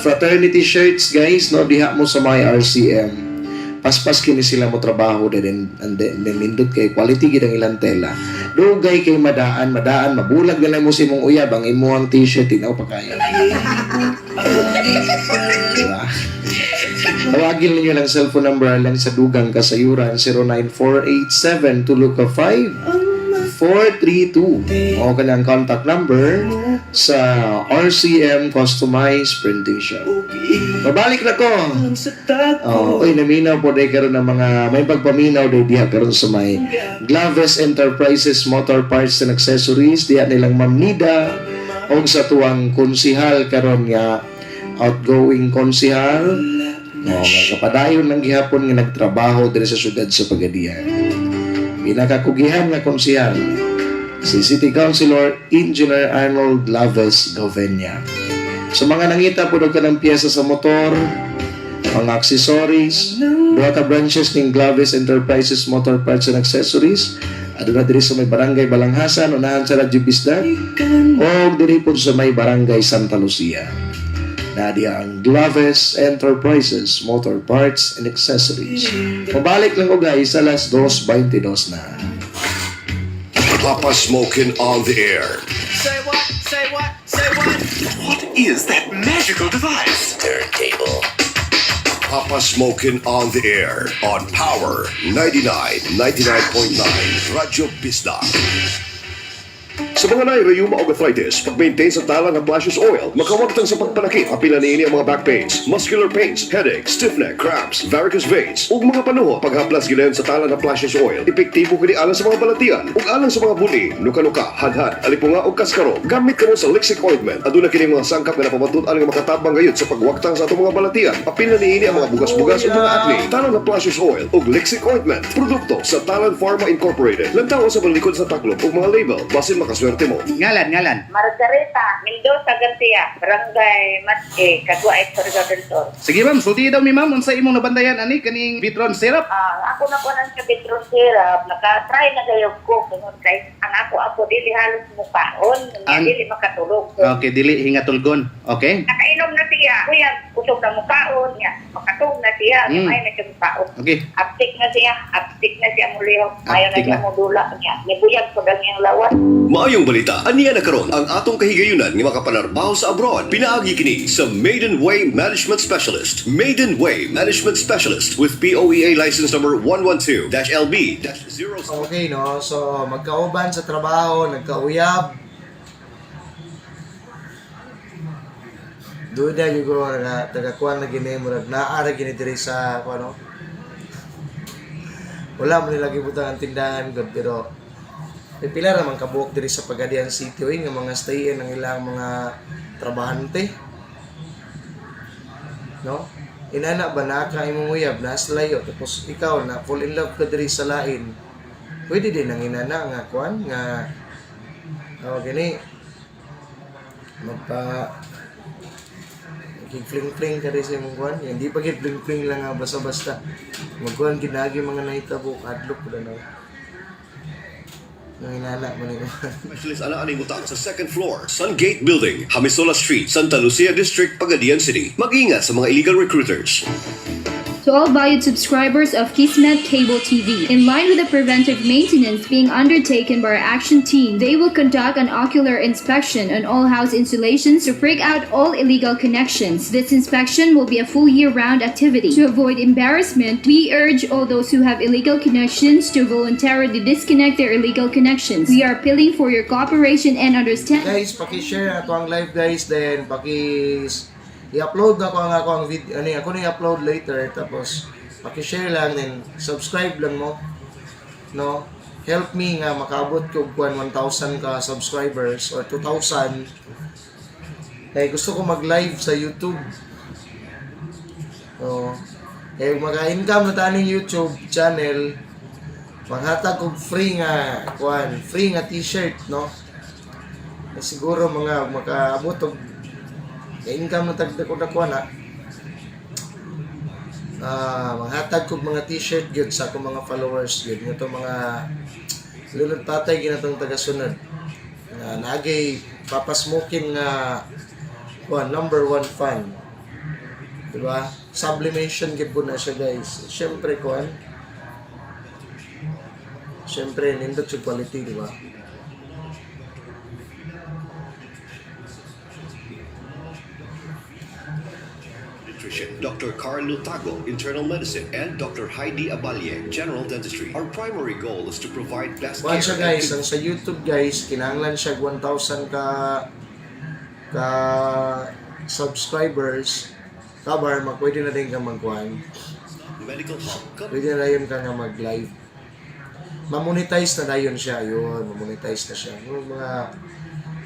fraternity shirts guys, no, diha mo sa my RCM. Paspas kini sila mo trabaho din and then nindot kay quality gid ang ilang tela. Dugay kay madaan, mabulag na mo si mong uyab ang imuhang t-shirt tinaw pa kaya. Diba? Tawagin ninyo lang cellphone number lang sa dugang kasayuran 09487 tuluka 5 432. O kanyang contact number sa RCM Customized Printing Shop. Mabalik na ko. Uy, naminaw po dahil karon ng mga may pagpaminaw dahil diha karon sa may Glaves Enterprises Motor Parts and Accessories diha nilang Ma'am Nida o sa tuwang konsihal karon nga outgoing konsihal nga kapadayon ng gihapon nga nagtrabaho diri sa syudad sa Pagadian. Pinakakugihan nga konsihal si City Councilor Engineer Arnold Laves Govenya. Sa mga nangita po ka ng piyesa sa motor, mga accessories, duha ka branches ng Glaves Enterprises Motor Parts and Accessories, aduna diri sa may barangay Balanghasan, unahan sa Radyo Bisdak, o diri po sa may barangay Santa Lucia. Nadia ang Glaves Enterprises Motor Parts and Accessories. Pabalik lang ko guys, alas 2:22 na. Papa Smokin' on the air. Say what? Say what? Say what? What is that magical device? Turntable. Papa Smokin' on the air on Power 99.9 Radyo Bisdak. Sa mga nairayuma o arthritis, pag-maintain sa tala ng Plashes Oil, makawagtang sa pagpanakit, apila niini ang mga back pains, muscular pains, headaches, stiff neck, cramps, varicose veins, ug mga panuho paghaplas gilayon sa tala ng Plashes Oil, epektibo kini alang sa mga balatian, ug alang sa mga buli, nuka-nuka, hadhad, alipunga ug kaskaro. Gamit kamo sa Lixic Ointment, aduna kini mga sangkap nga napamatut-an nga makatabang gayud sa pagwagtang sa atong mga balatian, apila niini ang mga bugas-bugas ug mga acne. Tala ng Plashes Oil ug Lixic Ointment, produkto sa Talan Pharma Incorporated. Lantaw sa balikod sa taklob ug mga label, basin makaswerte mo. Ngalan. Margarita Mendoza Garcia, Barangay Matke, Caguait, Surigao del Sur. Sige ma'am, sulti daw mi ma'am, unsa imong nabandayan ani kaning Vitron syrup? Ako na po nang sa Bitron Syrup, naka-try na gayog ko, kung kay ang ako dili halos mukaon, dili makatulog. Okay, dili hingatulgon. Okay? Nakainom na siya, kuya, kusog na mukaon niya, makatulog na siya, may na siya mukaon. Okay. Aptik na siya mulihok, ayaw na Aptik siya na. mudula niya, nibuyag ko lang yung lawas. Maayong balita, aniya na karon ang atong kahigayunan nga makapanarbaho sa abroad. Pinaagi kini sa Maiden Way Management Specialist. Maiden Way Management Specialist with POEA license number 112-LB-0. Okay, no? So, magkauban sa trabaho, nagkauyab. Doon na yung tagakuan na gini, naara gini diri sa, ano? Wala mo nila gibutang ang tindahan, good, pero may pila naman kabuok diri sa Pagadian City, nga mga stayin ng ilang mga trabahante. No? Inana ba na ka imong uyab na layo tapos ikaw na fall in love ka diri sa lain. Pwede din ang inana nga kuan nga gini magpa fling-fling ka rin sa imong kuan. Hindi pa gid fling-fling lang nga basta-basta. Magkuan ginagi mga nahitabo adlok ko na. Nanginala mo nito. Specialist ana ani muta sa second floor, Sungate Building, Hamisola Street, Santa Lucia District, Pagadian City. Mag-ingat sa mga illegal recruiters. To all valued subscribers of Kismet Cable TV, in line with the preventive maintenance being undertaken by our action team, they will conduct an ocular inspection on all house installations to break out all illegal connections. This inspection will be a full year-round activity. To avoid embarrassment, we urge all those who have illegal connections to voluntarily disconnect their illegal connections. We are appealing for your cooperation and understanding. Guys, paki-share na ang live guys, then i-upload na ko ang video, ako na i-upload later, tapos paki-share lang, then subscribe lang mo, no? Help me nga makaabot ko 1,000 ka subscribers or 2,000. Gusto ko mag-live sa YouTube. So, maka-income na taning YouTube channel, maghatag ko free nga t-shirt, no? Siguro mga makaabot og income na tagdako na maghatag ko mga t-shirt gyud sa akong mga followers gyud nga mga lulod patay ginatong tagasunod nagay Papa Smokin nga number 1 fan, diba? Sublimation gyud po na siya guys. Syempre nindot sa quality, diba? Nutrition, Dr. Carlo Tago, Internal Medicine, and Dr. Heidi Abalye, General Dentistry. Our primary goal is to provide best Kuhan care. siya guys, ang sa YouTube guys, kinahanglan siya 1,000 ka subscribers. Kabar, pwede na din ka magkuhan. Medical Hub. Pwede na yun ka nga mag-live. Mamonetize na yun siya. Yun, mamonetize na siya. Yung mga,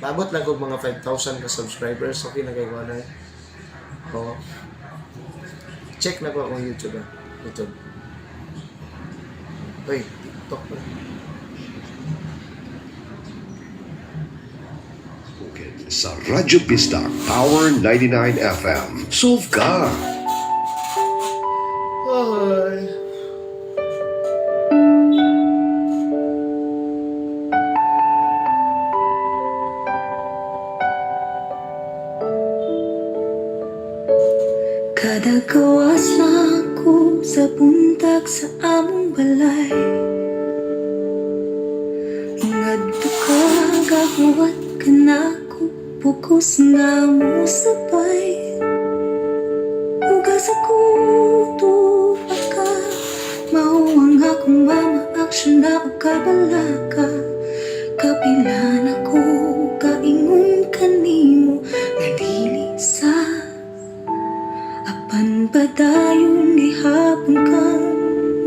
maabot lang kung mga 5,000 ka subscribers. Okay na kayo ano eh. Oo. Check na ko akong YouTube. YouTube. Uy, TikTok na. Sa Radyo Pista, Power 99 FM. Solve ka! Hi. Kada gawas na ako sa buntag sa among balay. Ngadto ka gahuwat ka na ko, bukos nga mo sabay. Ugas ako tuwa ka, mauwang akong mama aksyon na o kabalaka. Kapilan ako, kaingon kanimo, nga dili sa apan padayon gihapon kang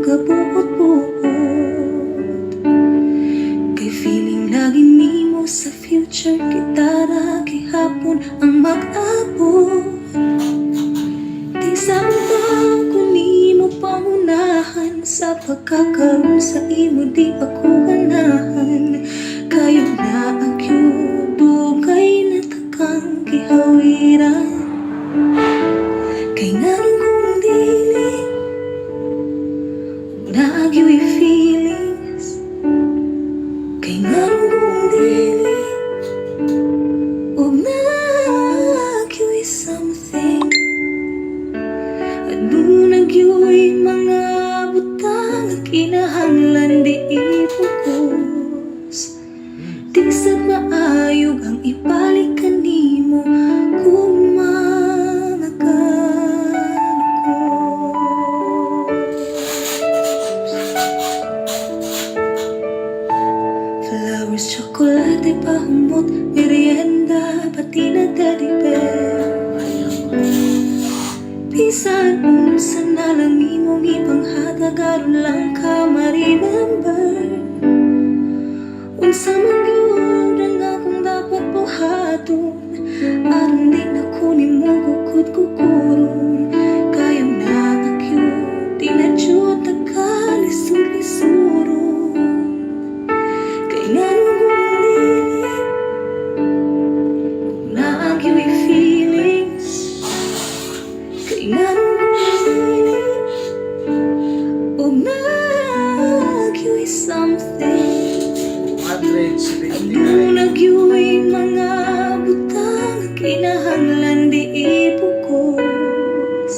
gabuot-buot. Kay feeling lagi nimo sa future kita ra gihapon ang mag-abot. Di samtang ko nimo pangunahan sa pagkakaroon sa imo di ako ganahan. Kayo na ang dugay na takang gihawiran. Kay nganong kung dili naagiwi feelings. Kay nganong kung dili og naagiwi something. At nagyo'y mga butang na kinahanglan di ipukos. Di sad maayog ang ibalik kanimo kung mga flowers, chocolate, pahumot, merienda, pati na teddy bear. Bisan unsa na lang imong ipanghatag aron lang ka ma-remember. Unsa man gyud ang akong dapat buhaton, aron di na ko nimo gukod-kukuron. Kayo na ang cute, di na jud nagkalisod-lisuron. Kay nganong kung dili naagiwi feelings. Kay nganong kung dili og naagiwi something. Ano nagyo'y mga butang kinahanglan di ipukos.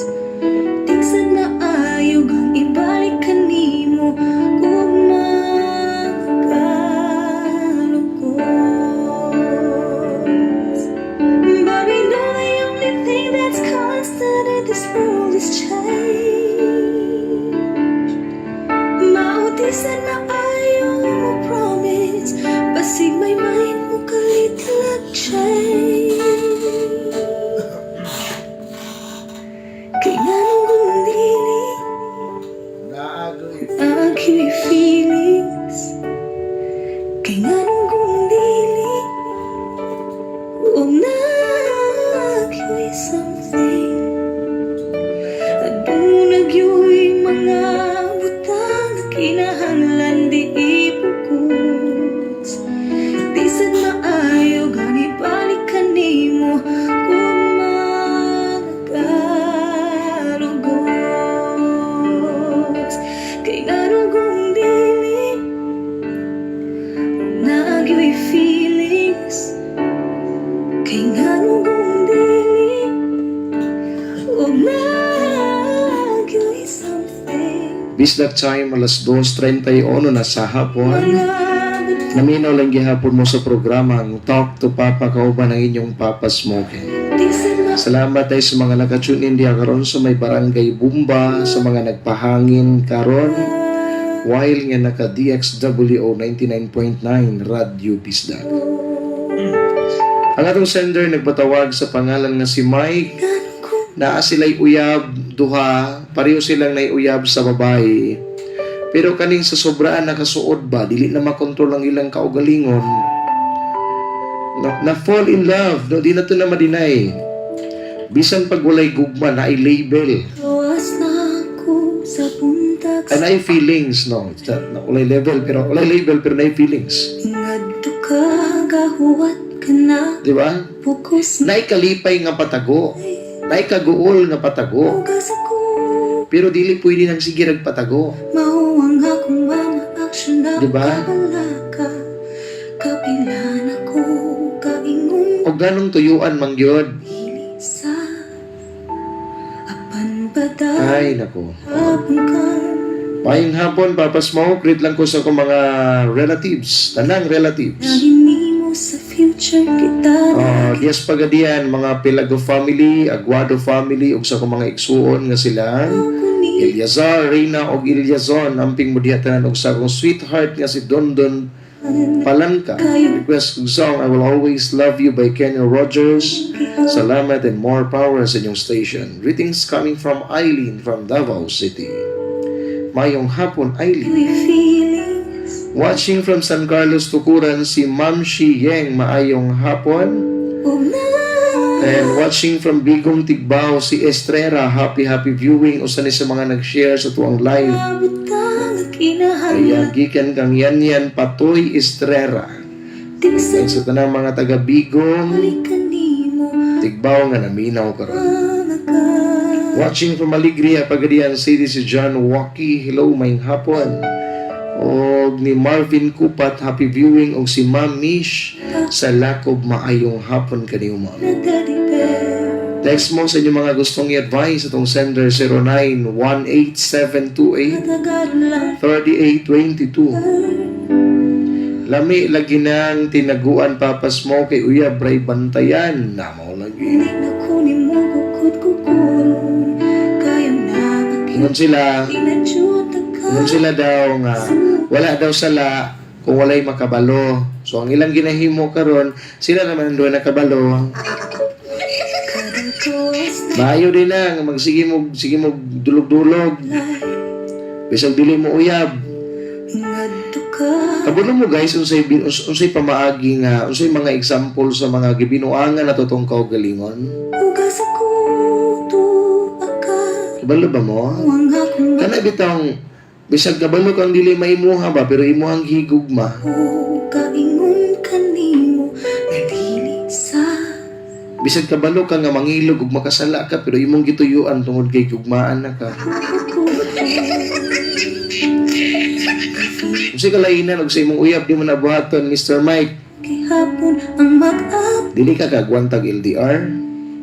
Tingsan na ayog ang ibalik kanimo kung magkalukos. But we know the only thing that's constant in this world is change. Mautisan na ayaw mo promise, basig may mind mo kalitlag change. Kay nganong kung dili naagiwi feelings. Kay nganong kung dili og naagiwi something. At nagyo'y mga butang na kinahanglan di ipukos. Di sad maayog ang ibalik kanimo kung magkalugos. Kay nganong kung dili naagiwi feelings. Kay nganong kung dili og naagiwi something. Bis that time, alas 2:31 na sa hapon. Naminaw lang gihapon mo sa programang Talk to Papa, kauban ang inyong Papa Smoking. Salamat tayo sa mga naka-tune in diya karon sa may barangay Bumba, sa mga nagpahangin karon while nga naka DXWO 99.9 Radio Bisdak. Ang atong sender nagpatawag sa pangalan nga si Mike. Naa sila'y uyab, duha, pareho silang naiuyab sa babae. Pero kaning sa sobraan nakasuod ba, dili na makontrol ang ilang kaugalingon. Na fall in love, no, di na to na madinay. Bisan pag walay gugma, na i-label. Lawas na ako sa buntag Ay, na feelings, no? Walay label, pero na feelings. ngadto ka gahuwat ka na Di ba? Pukos na Na kalipay nga patago. Na kaguol nga patago. ugas ako Pero dili pwede nang sige nagpatago. Mauwang akong mga aksyon na Diba? kabalaka Kapilan ako kaingon O ganong tuyuan mangyod. sa Apan bada Ay, nako. hapon ka Payong hapon, Papa Smoke, greet lang ko sa akong mga relatives. Tanang relatives. Nahini mo sa future kita Dias pagadian, mga Pelago family, Aguado family, ug sa akong mga igsuon nga sila. Eliazar, Reyna, og Eliazon, amping mo diha tanan og sa akong sweetheart nga si Dondon Palanca. Request kong song, I Will Always Love You by Kenny Rogers. Salamat and more power sa inyong station. Greetings coming from Eileen from Davao City. Mayong hapon, Eileen. feelings Watching from San Carlos, Tukuran, si Ma'am Shi Yeng. Maayong hapon. o na And watching from Bigong Tigbao, si Estrera. Happy viewing. Usa ni sa mga nag-share sa tuwang live. Butang kinahanglan Ayan, gikan kang yan Patoy Estrera. Di sa And sa tanang mga taga Bigong kanimo Tigbao nga naminaw karon. mga ka Watching from Alegria, Pagadian City, si John Waki. Hello, maying hapon. O ni Marvin Kupat, happy viewing. O si Ma'am Mish sa Lakob, maayong hapon kaniyo, ma'am. na teddy bear Text mo sa inyong mga gustong i-advise itong sender 0918-728-3822. Lami lagi nang tinaguan papas mo kay Uya Bray Bantayan. Namaw lagi. Hindi na kunin mo bukod kukurong Kayang nakakita Ingon sila, Inadyuta ka ingon sila daw nga wala daw sala kung walay makabalo. So ang ilang ginahimo karon, sila naman doon nakabalo. Kadang ko is Maayo din na nga sige mo dulog-dulog. Bisag dili mo uyab. ngadto ka Kabuno mo guys, unsay pamaagi nga, unsay mga example sa mga gibinuangan na totong kaugalingon? Ugas ako to aka Kabalo ba mo? Uwang akong Kana bitang bisag kabalo kang dili maimuha ba pero imuhang higugma. kaingon kanimo Nadili sa Bisag kabalo ka nga mangilog ug makasala ka pero imong gituyuan tungod kay gugmaan na ka. Unsay kalainan og sa imong uyab di mo nabuhaton, Mr. Mike? Kihapon ang mag-up Dili ka kagwantag LDR?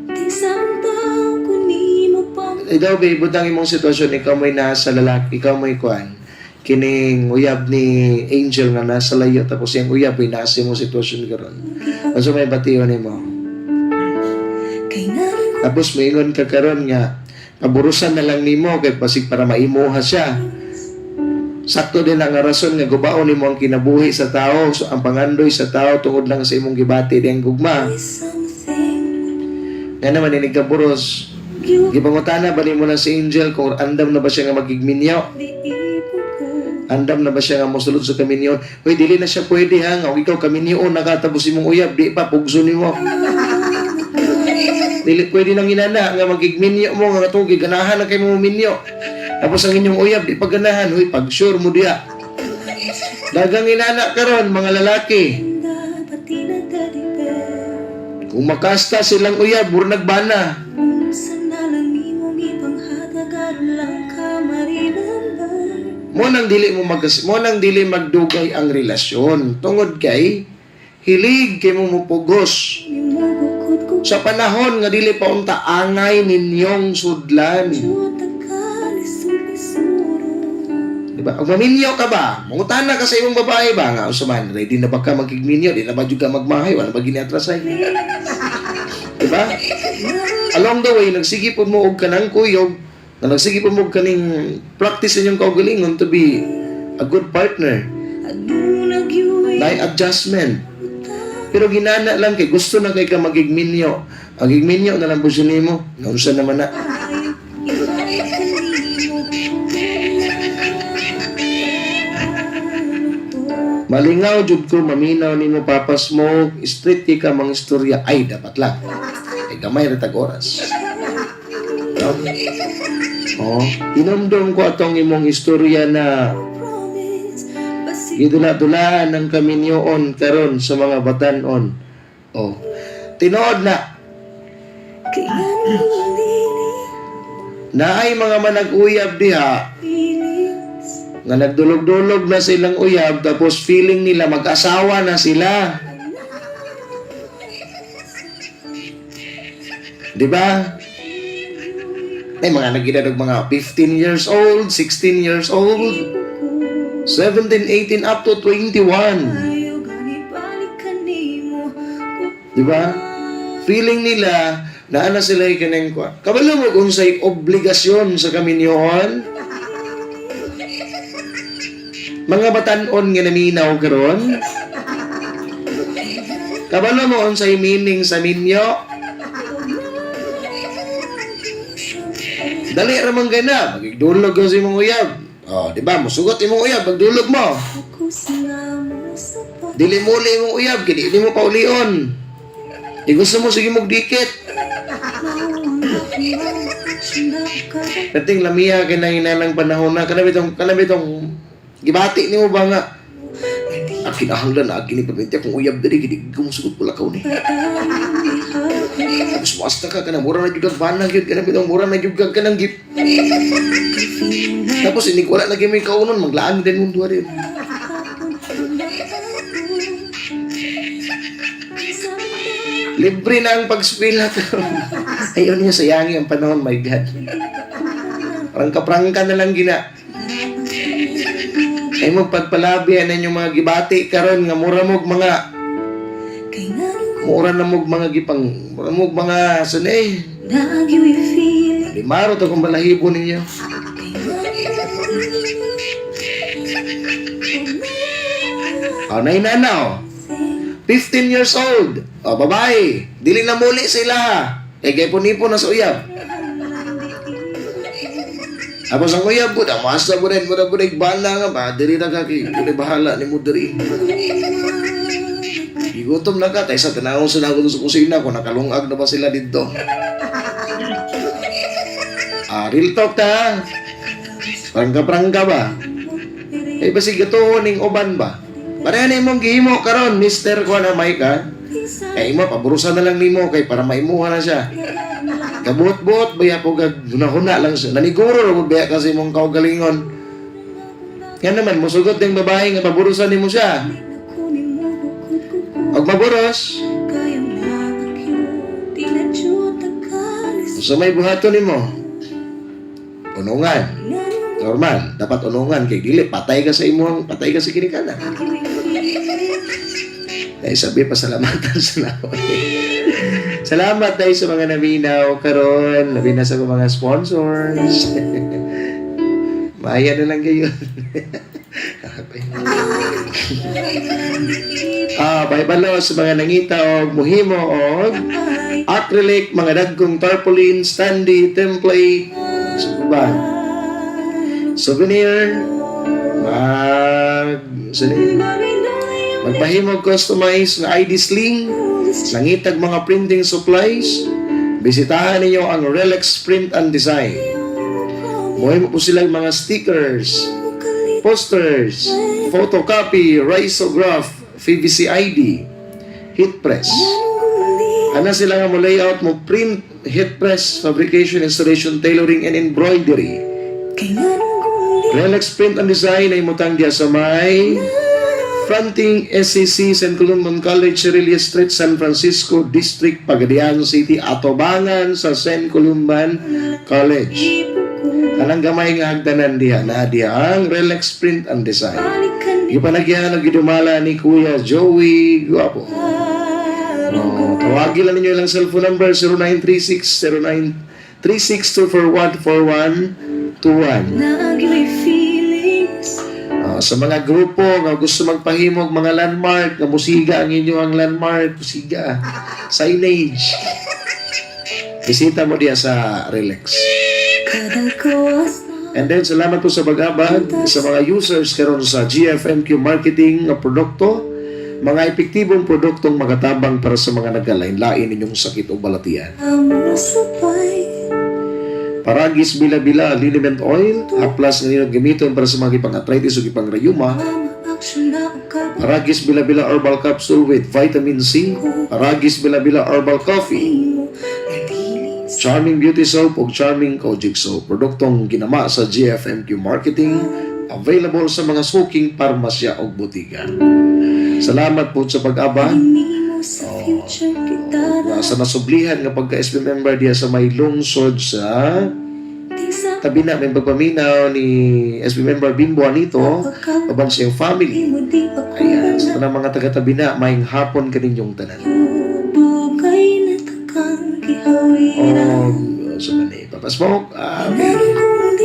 Di samtaw kunimo pang Ikaw, babe, butang imong sitwasyon, ikaw mo'y nasa lalaki, ikaw mo'y kuan. Kining uyab ni Angel nga nasa layo, tapos yung uyab ay nasa imong sitwasyon karon. Ano may batiyon mo? Kay nga Tapos maingon ka karon nga, paburusan na lang nimo kay pasig para maimuha siya. Sakto din ang rason nga gubaon nimo ang kinabuhi sa tao, so ang pangandoy sa tao tungod lang sa imong gibati diyang gugma. something Nga naman inig ka buros. You Gipangutana ba nimo na si Angel kung andam na ba siya nga magigminyo? di ipo ko Andam na ba siya nga mosulod sa kaminyon? Hoy, dili na siya pwede ha. Nga, ikaw kaminyon, nakatapos imong uyab, di pa, pugso ni mo. Dili pwede nang inana, nga magigminyo mo, nga tugig, ganahan na kayo mo minyo. Tapos ang inyong uyab, di pa ganahan. Hoy, pag sure mo diya. Dagang inana karon mga lalaki. Pati na teddy bear Kung makasta silang uyab, buro nagbana. Unsa na lang imong ipanghatag lang ka ma-remember Mo nang dili magdugay ang relasyon. Tungod kay, hilig kay mo mupugos. Imo bukod ko Sa panahon nga dili pa unta angay ninyong sudlan. Juta ka lisod-lisuro Diba? Ang maminyo ka ba? Mangutana ka sa imong babae ba? Nga, usaman, ready na ba ka magigminyo? Di na ba juga magmahay? Wala ba giniatrasay? Diba? along the way, nagsige po mo og kanang kuyog, na nagsige po mo og kaning practice inyong kaugalingon to be a good partner. May adjustment. Pero ginana lang kay gusto na kay ka magigminyo. Ang igminyo na lang po siya nimo. Naunsa naman na. Malingaw jud ko maminaw nimo Papa Smoke, street ka mang istorya ay dapat lang. Ay gamay ra tag oras. Oh, inumdum ko atong imong istorya na gidula-dulaan ng kaminyoon karon sa mga batanon. Oh, tinuod na. Naay mga manag-uyab diha nga nagdulog-dulog na silang uyab tapos feeling nila mag-asawa na sila. Di ba? Ay mga nagidadog mga 15 years old, 16 years old, 17, 18 up to 21. Di ba? Feeling nila na ana sila ikaneng kwa. Kabalo mo kung sa'y obligasyon sa kaminyoon. Mga batanon nga naminaw karon. Kabalo mo unsay meaning sa minyo? Dali ra man gana, magigdulog ka sa imong uyab. Oh, di ba? Musugot imong uyab, magdulog mo. Dili muli imong uyab, kini di mo paulion. Di gusto mo sige magdikit. Kating lamiya kay nang inalang panahon na kanabitong gibati nimo ba nga? Akin ahanglan na akin ni pamintya kung uyab diri gid gumusugot pula ka ni. Tapos basta ka kana mura na jud banang gyud kana bitong mura na jud ka nang gift. Tapos ini wala na gyud kaunon maglaan din mundo rin. Libre na ang pagskwela ka. Ayaw niya sayangi ang panahon, my God. Prangka-prangka na lang gina. Ay mo pagpalabihan na yung mga gibati karon nga mura mog mga sanay. Limaro to kung balahibo ninyo. Oh, nainanaw. 15 years old. O, babae. Dili na muli sila. Kay punipon na sa uyab. Tapos ang uyab po, masa po rin, bala nga ba? Diri na ka, bahala ni mo diri. Igutom na ka, tayo sa tinawang sila ko sa kusina kung nakalungag na ba sila dito. Real talk ta. Prangka-prangka ba? Eh, basi gatuhon ning uban ba? Pareha na imong gihimo karon, Mr. Ko na Mike ha. Kay imo paburusan na lang nimo kay para maimuha na siya. Kabuot-buot baya ko guna-huna lang siya. Naniguro ra baya kasi imong kaugalingon. Yan naman musugot ding babae nga paburusan nimo siya. Og maburos. So may buhaton nimo. Unungan. Normal, dapat unungan kay dili patay ka sa imong, patay ka sa kinikana. Ay sabi pasalamatan sa naon. Salamat tayo sa mga naminaw karon, labi na sa mga sponsors. Maya na lang kayo. Paibalo sa mga nangita og muhimo og acrylic, mga dagkong tarpaulin, standee, template, souvenir, magpahimog customize na ID sling, nangitag mga printing supplies. Bisitahan ninyo ang Relax Print and Design. Muhay mo po silang mga stickers, posters, photocopy, risograph, PVC ID, heat press. Ana sila nga mo layout, mo print, heat press, fabrication, installation, tailoring, and embroidery. Relax Print and Design ay mutang diya sa may fronting SCC San Columban College, Cerelia Street, San Francisco District, Pagadian City, atobangan sa San Columban College. Kanang gamay nga hagdanan diha na diha ang Relax Print and Design. Ipanagyan ang gidumala ni Kuya Joey Guapo. Tawagin lang ninyo ilang cellphone number 0936-0936-241-4121. Nagyo'y feelings. Sa mga grupo nga gusto magpahimog mga landmark, nga musiga ang inyong landmark, musiga, signage. Bisita mo diya sa Relax. Kadagkawas na And then, salamat po sa pag-abad sa mga users karon sa GFMQ Marketing nga produkto, mga epektibong produktong magatabang para sa mga nagkalain-lain ninyong sakit o balatian. mo sabay. Paragis Bila-Bila Liniment Oil, haplas nga ninyo gamiton para sa mga ipang-arthritis o ipang-rayuma. Action na ang kapag Paragis Bila-Bila Herbal Capsule with Vitamin C. Paragis Bila-Bila Herbal Coffee. mo. Nadilis. Charming Beauty Soap o Charming Kojic Soap. Produktong ginama sa GFMQ Marketing. Available sa mga suking parmasya o butika. Salamat po sa pag-aba. Hindi mo sa future kita Sa nasublihan nga pagka-SB member diya sa may lungsod sa di sa tabi na may pagpaminaw ni SB member Bimbo Anito kaban sa iyong di family. mo di ako Ayan, sa tanang mga taga-tabi na, maying hapon ka ninyong tanan. dugay na takang gihawiran. Sa mani, Papa Smoke. Narin kong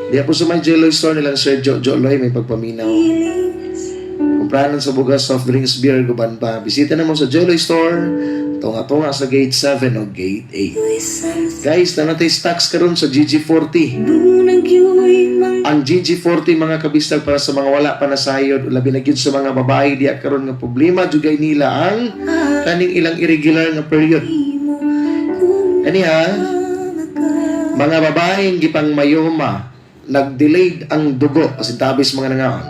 Di ako sa may Jello store nilang Sir Joloy, may pagpaminaw. feelings. Kumpranan sa bugas, soft drinks, beer, guban pa. Bisita na mo sa Jello store, tunga-tunga sa gate 7 o gate 8. Yo'y sans Guys, na natin stocks karon sa GG40. bunag yo'y mang Ang GG40 mga kabistag para sa mga wala pa nasayod, labi na gyud sa mga babae di karon nga problema jugay nila ang kaning ilang irregular nga period. mo kung Ani ha, mga babaeng gipang mayoma, nag-delayed ang dugo kasi tabis mga nangaon.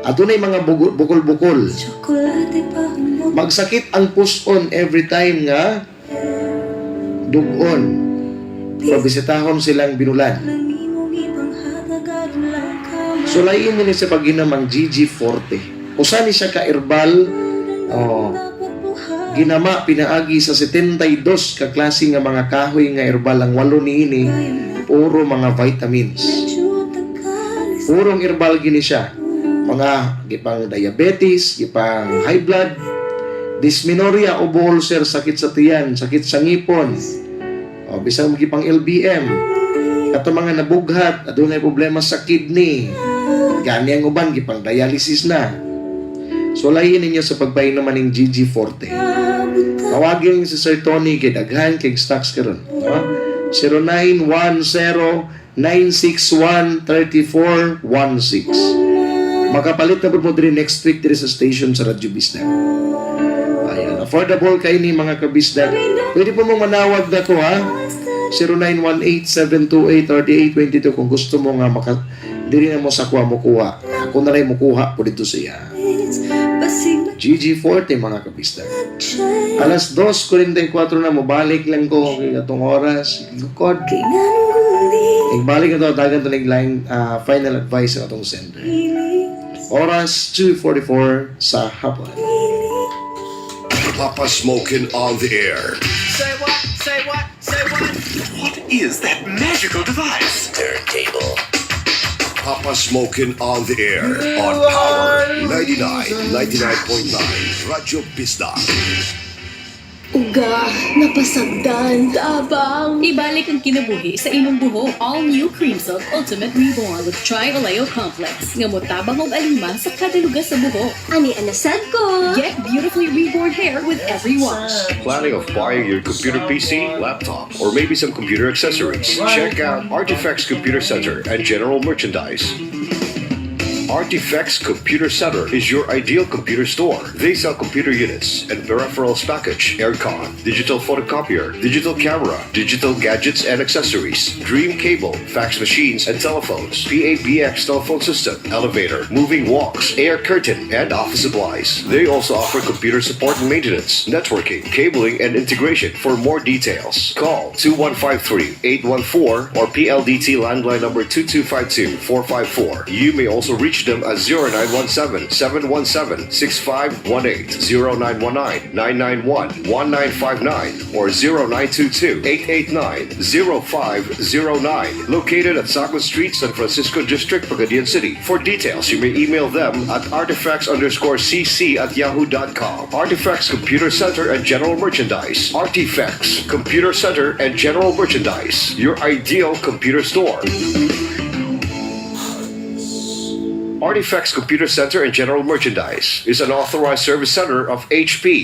Ato na mga bukol-bukol. tsokolate pa mo. Magsakit ang puson every time nga dugon. Pabisitahon silang binulan. Nangimong ibang hatagad lang ka. Sulayin nila sa pagginamang GG40. Usa ni siya ka-herbal, Dapat buhay. ginama pinaagi sa 72 ka klase nga mga kahoy nga herbal ang walo niini, puro mga vitamins. Medyo tagalis. Purong herbal gini siya. Mga gipang diabetes, gipang high blood, dysmenorrhea o ulcer, sakit sa tiyan, sakit sa ngipon, o bisang gipang LBM, ato mga nabughat, adunay problema sa kidney, gani ang uban gipang dialysis na. Sulayin ninyo sa pagpainom ng GG40. Tawagin niyo si Sir Tony kay daghan kay stocks karon. 0910-961-3416. Makapalit na po din next week diri sa station sa Radyo Bisdag. Ayan, affordable kayo ni mga kabisdag. Pwede po mong manawag na ko ha. 0918-728-3822 kung gusto mo nga diri na mo sa kuha mo kuha. Ako na rin mo kuha po dito siya. Pasig GG40 mga kabisdag. chay. Alas 2:44 na mo balik lang ko kay atong oras. Lukod. Ganong di Balik na to dagan to line final advice sa atong sender. Oras 2:44 sa hapon. Papa Smokin' on the air. Say what? Say what? Say what? What is that magical device? Turntable. Papa Smokin' on the air on Power 99.9 Radyo Bisdak. Uga, napasagdan, tabang. Ibalik ang kinabuhi sa imong buhok. All new Cream Silk Ultimate Reborn with Tri-Oleo Complex. Nga mo tabang og alima sa kada lugar sa buhok. Ani anasad ko. Get beautifully reborn hair with every wash. Planning of buying your computer PC, laptop, or maybe some computer accessories? Check out Artifacts Computer Center and General Merchandise. Artifacts Computer Center is your ideal computer store. They sell computer units and peripherals package, aircon, digital photocopier, digital camera, digital gadgets and accessories, dream cable, fax machines and telephones, PABX telephone system, elevator, moving walks, air curtain, and office supplies. They also offer computer support and maintenance, networking, cabling, and integration. For more details, call 2153-814 or PLDT landline number 2252-454. You may also reach reach them at 0917-717-6518, 0919-991-1959, or 0922-889-0509. Located at Sacco Street, San Francisco District, Pagadian City. For details, you may email them at artifacts_cc@yahoo.com. Artifacts Computer Center and General Merchandise. Artifacts Computer Center and General Merchandise. Your ideal computer store. Artifacts Computer Center and General Merchandise is an authorized service center of HP.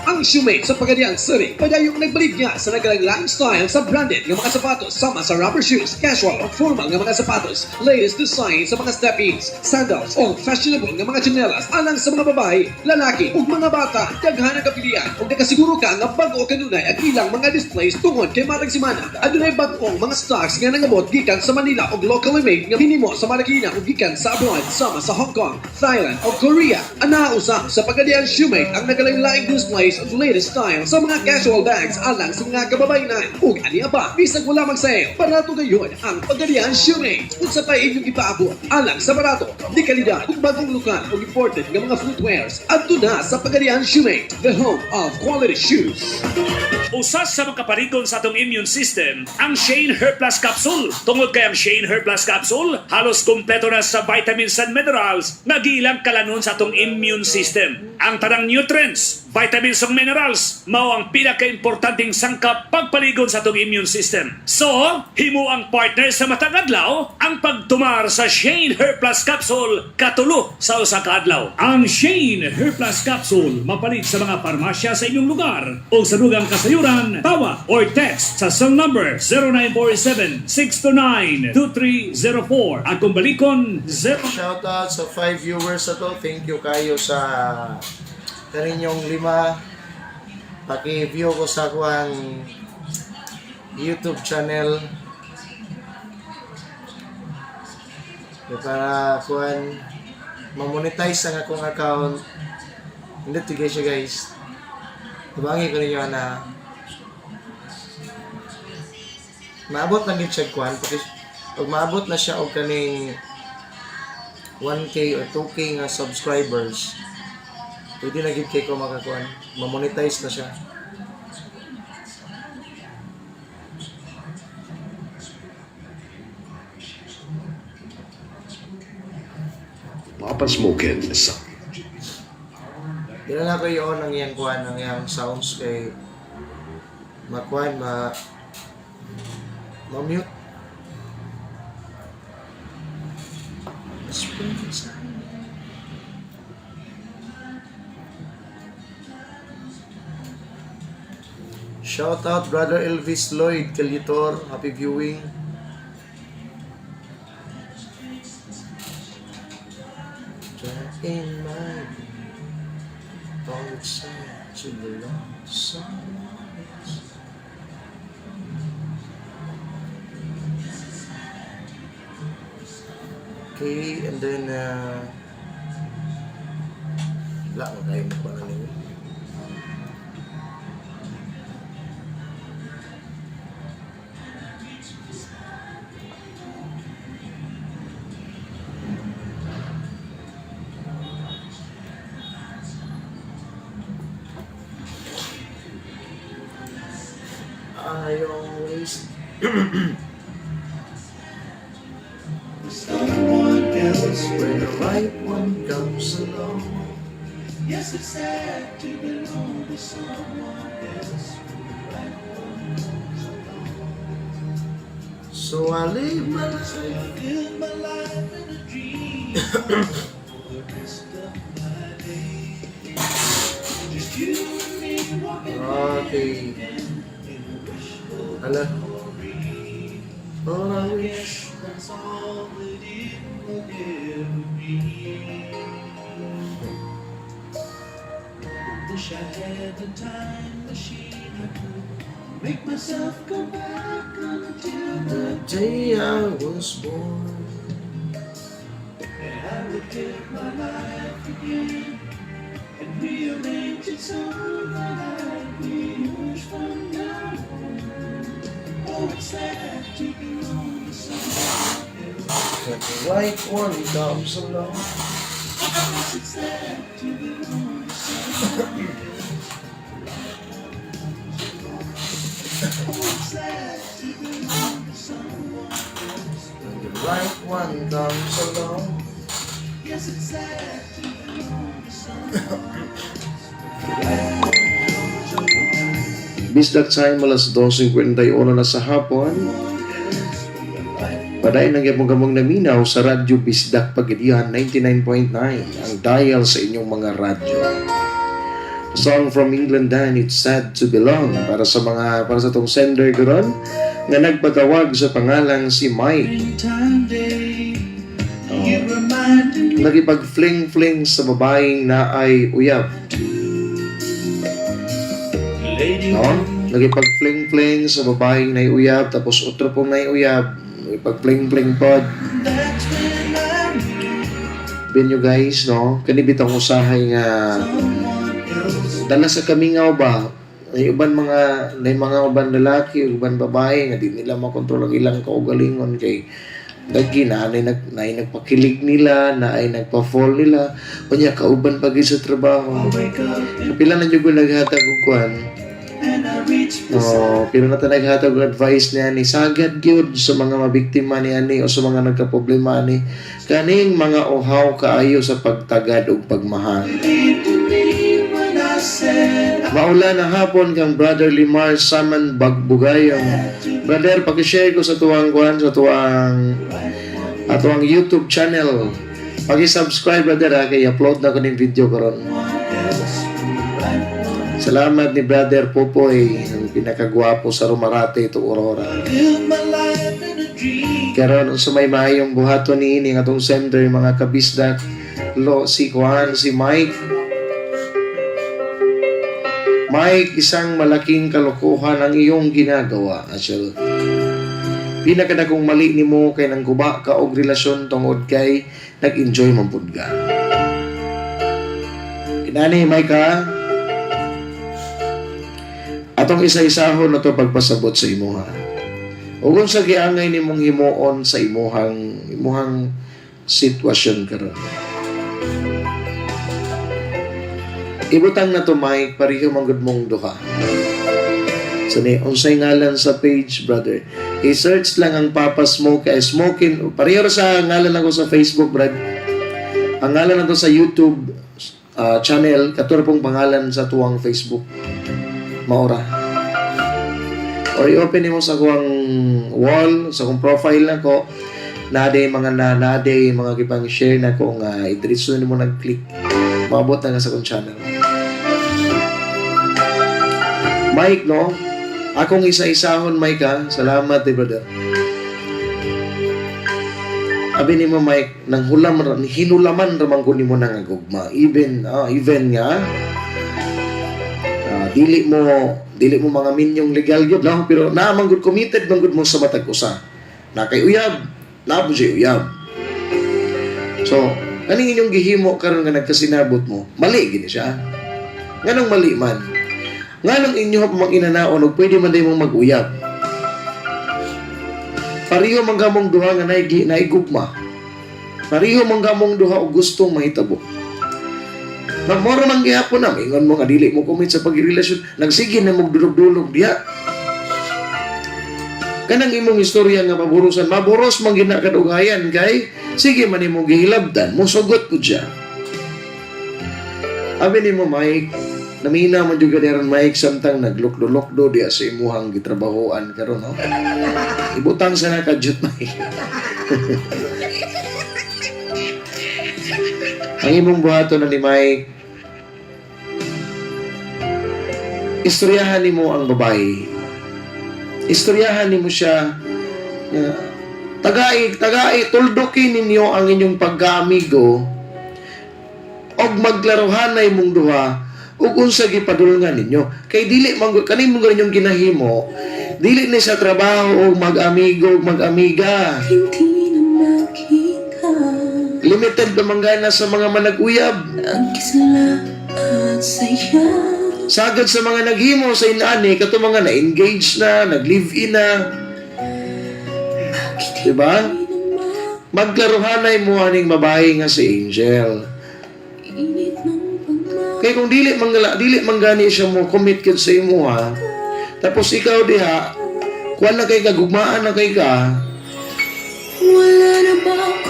Ang Shoemate sa Pagadian City, padayong nagbalik niya sa nagkalaglaing style sa branded ng mga sapatos sama sa rubber shoes, casual o formal ng mga sapatos, latest design sa mga steppies, sandals o fashionable ng mga tsinelas alang sa mga babae, lalaki ug mga bata. Daghan ang kapilian ug nakasiguro ka nga bago kanunay ang ilang mga displays tungod kay matag semana. Adunay bag-ong mga stocks nga nangabot gikan sa Manila ug locally made nga hinimo sa Marikina ug gikan sa abroad sama sa Hong Kong, Thailand o Korea. Ana usab sa Pagadian Shoemate ang nagalain-laing displays ug latest style sa mga casual bags alang sa mga kababayanan. Ug aniya pa, bisag wala mag-sale, barato gayon ang Pagadian Shoemate. Unsa pa inyong ipaabot alang sa barato, di kalidad ug bagong lokal ug imported nga mga footwears. Adto na sa Pagadian Shoemate, the home of quality shoes. Usas sa makaparigon sa atong immune system, ang Shane Her Plus Capsule. Tungod kay ang Shane Her Plus Capsule, halos kumpleto na sa vitamins and minerals, nagilang kalanon sa atong immune system. Ang tanang nutrients, vitamins ug minerals, mao ang pinaka-importanting sangkap pagpaligon sa atong immune system. So, himo ang partner sa matag adlaw ang pagtumar sa Shane Her Plus Capsule katulo sa usa ka adlaw. Ang Shane Her Plus Capsule mapalit sa mga parmasya sa inyong lugar o sa dugang kasayuran. Tawa or text sa cell number 0947-629-2304 at kung balikon 0. Shoutout sa 5 viewers na to. Thank you kayo sa kaninyong 5. Paki-view ko sa kuang YouTube channel para kuan mamonetize ang akong account. Hindi tigay siya guys. Tabangi ko ninyo na maabot na gid siya kuan pag maabot na siya og kaning 1K or 2K nga subscribers, pwede na gid kay ko makakuan, mamonetize na siya. Papa Smokin sa Di na ko yun ang iyang kuan, ang iyang sounds kay makuan, ma-mute. Shout out Brother Elvis Lloyd Calitor, happy viewing. In my thoughts to belong to someone else. Okay, and then wala mo tayo mo pa na nila. I always someone else when the right one comes along. Yes, it's sad to belong to someone else when the right one comes along. So I live my life in a dream for the rest of my days. Just you and me walking. Okay. Hello. All I wish that's all that it will ever be. Wish I had the time machine. I could make myself go back until the day I was born, and I would take my life again and rearrange it so that I'd be yours from now on. Oh, it's sad to belong to someone else. When the right one comes along. When the right one comes along. Bisdak time alas 12:51 na sa hapon. Paday nang gamong naminaw sa Radyo Bisdak Pagadian 99.9 ang dial sa inyong mga radyo. Song from England dan It's Sad to Belong para sa tong sender karon nga nagpatawag sa pangalang si Mike. Nagipag-fling-fling sa babaeng naay uyab. No? Nagipag-fling-fling sa babaeng naay uyab tapos otro pong naay uyab. Nagipag-fling-fling pod. Binyo guys, no? Kanibitang usahay nga dala sa kamingaw ba? May mga uban lalaki, uban babae nga di nila makontrol ang ilang kaugalingon kay dagi na ay nagpakilig nila, na ay nagpa-fall nila, unya kauban pagi sa trabaho. Kapila na jud naghatag og kwan. Pero na ta naghatag og advice niya ni sagad gyud sa mga mabiktima ni ani o sa mga nagkaproblema ni kaning mga uhaw kaayo sa pagtagad ug pagmahal. Maula na hapon kang Brother Limar Saman Bagbugayong. Brother, paki-share ko sa tuwang YouTube channel. Paki-subscribe brother kay upload na ko ning video karon. Salamat ni Brother Popoy, ang pinakagwapo sa Romarate ito Aurora. Karon sa may mahayong buhaton ni ini atong sender mga kabisdak si Mike. Mike, isang malaking kalokohan ang iyong ginagawa. Actually, pinakadakong mali ni mo kay nang guba ka og relasyon tungod kay nag-enjoy man pud ka. Kinani, Mike ha? Atong isa-isahon na to pagpasabot sa imuha. Ug unsa giangay nimong himuon sa imuhang sitwasyon karon. Ibutang na to Mike, pareho manggod mong duha. So ni unsay ngalan sa page, brother? I-search lang ang Papa Smoke ay smoking. Pareho sa ngalan ako sa Facebook, brad. Ang ngalan na to sa YouTube channel, katura pong pangalan sa tuwang Facebook. Maura. Or i-open mo sa kuwang wall, sa kong profile na ko. Naday mga kipang share na ko nga idritso mo nag-click. Maabot na nga sa kong channel. Mike, no? Akong isa-isahon, Mike, ha? Salamat, brother. Abi ni mo, Mike, nang hinulaman ramang ko ni mo nang agugma. Even nga, dili mo mga minyong legal yun, no? Pero naamang committed bang mo sa matag usa. Na kay uyab, nabo siya uyab. So, kaning inyong gihimo karon nga nagkasinabot mo, mali gini siya. Nganong mali man? Nganong inyo mang inanaon ug pwede man day mong mag-uyab. Pareho man gamong duha nga naigugma. Pareho man gamong duha og gustong mahitabo. Nagmoro man gihapon na ingon mo nga dili mo commit sa pagrelasyon, nagsige na mong dulog-dulog diha. Kanang imong istorya nga maboros man gina kadugayan kay sige man imong gihilabdan, mosugot pud siya. Abi nimo Mike, namina man jud gani Mike samtang naglukdo-lukdo diha sa imuhang gitrabahoan karon, no? Ibutang sa na kadyut Mike. Ang imong buhaton na ni Mike, istoryahan nimo ang babae. Istoryahan nimo siya. Tagai, tuldukin ninyo ang inyong pagkaamigo og maglaruhan na imong duha ug unsa gipadulngan ninyo. Kay dili man kanimo ganyong ginahimo, dili ni sa trabaho og mag-amigo ug mag-amiga. Hindi na makita Limited pa manggana sa mga manag-uyab. ang kisala at saya. Sagad sa mga naghimo sa inani, kato mga na-engage na, nag-live-in na. Diba? magklaruhanay mo aning babae nga si Angel. Kaya kung dili manggani siya mo commit kid sa imo ha. Tapos ikaw diha, kuan na kay kagugmaan na kay ka.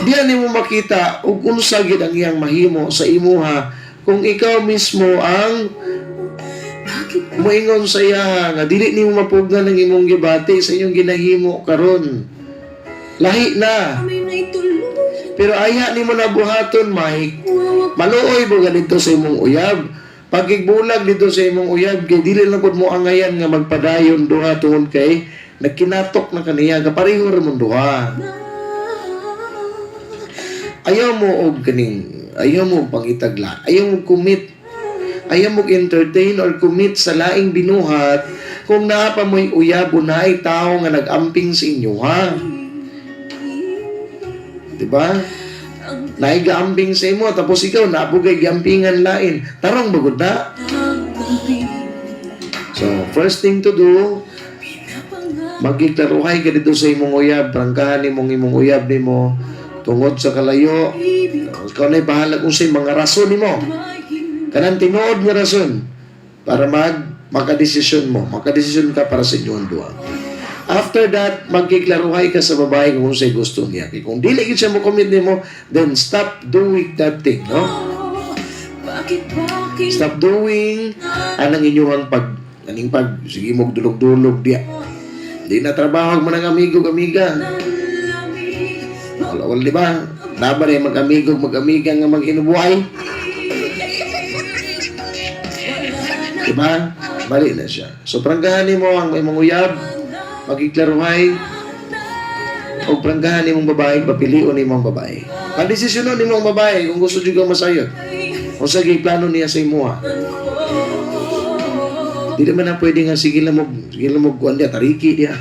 Diyan nimo makita ug unsa gid ang iyang mahimo sa imo ha. Kung ikaw mismo ang moingon sa iya nga dili nimo mapugnan ang imong gibati sa inyong ginahimo karon. Lahi na. Pero aya nimo na buhaton, Mike. Maluoy mo ganito sa imong uyab. Pagigbulag dito sa imong uyab, kay dili lang pud mo angayan nga magpadayon duha tungod kay nagkinatok na kaniya kapareho ra mong duha. Ayaw mo og kaning, ayaw mo pangitagla, ayaw mo commit, ayaw mo entertain or commit sa laing binuhat kung naa pa mo'y uyab o naay tao nga nag-amping sa inyo, ha? Diba? Naay ga-amping sa imo, tapos ikaw napugay gampingan lain. Tarong bagod na. So, first thing to do, magkiklaruhay ka dito sa imong uyab, prangkahan imong uyab nimo tungod sa kalayo. Ikaw na'y bahala kung sa'yo mga rason nimo. Kanang tinuod nga rason para makadesisyon mo. Makadesisyon ka para sa inyong duha. After that, magkiklaruhay ka sa babae kung sa'yo gusto niya. Kung dili gid siya mo commit nimo, then stop doing that thing, no? Stop doing anang inyong sige mo dulog-dulog diya. Di na trabaho mo ng amigo-amiga. Wala, di ba? Dapat ay mag-amiga nga mag-inubuhay. Di ba? Bali na siya. So, pranggahan mo ang imong uyab, magkiklaruhay, o pranggahan mong babae, papilion mong babae. Pandesisyonon mong babae kung gusto juga masayot. O sige, plano niya sa imo. Di naman na pwede nga sige lang mo kuhan diya, tariki diya.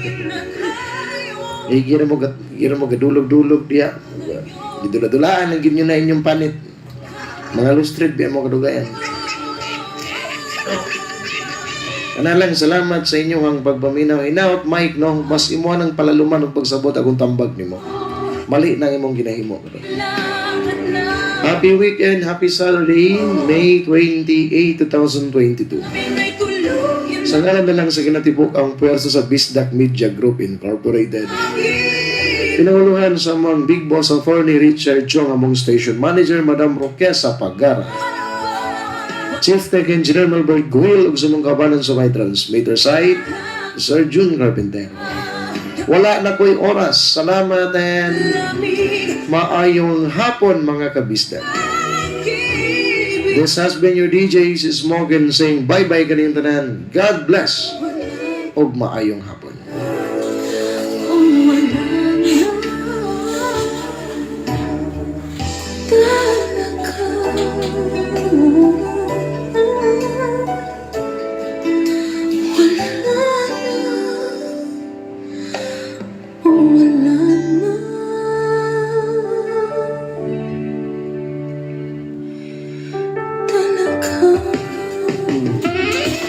Gira mo gadulog-dulog diya. Didula-dulaan, naging nyo na inyong panit. Mga lustrid, biya mo kadugayan. Kanalang salamat sa inyo ang pagpaminaw. Inaot, Mike, no? Mas imo ng palaluman ng pagsabot akong tambag nimo. Mali na imong ginahimo. Happy weekend, happy Saturday, May 28, 2022. Sa ngalan na lang sa kinatibok ang pwersa sa Bisdak Media Group Incorporated. Pinanguluhan sa mga Big Boss Attorney Richard Chong among Station Manager Madam Roquesa Pagara. Chief Tech Engineer Melbert Guil ug sa mga kabanan sa may transmitter site, Sir June Carpenter. Wala na ko'y oras. Salamat and maayong hapon mga kabisdak. This has been your DJ, Sis Morgan, saying bye-bye kaniyong tanan. God bless ug maayong hapon.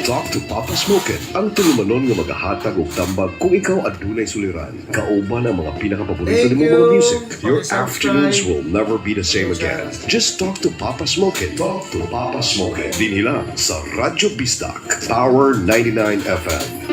Talk to Papa Smokin, ang tulumanon nga magahatag og tambag kung ikaw adunay suliran. Kauban ang mga pinakapaborito nimo mga music. Your afternoons will never be the same again. Just talk to Papa Smokin. Talk to Papa Smokin. Dinhi lang sa Radyo Bisdak, Power 99 FM.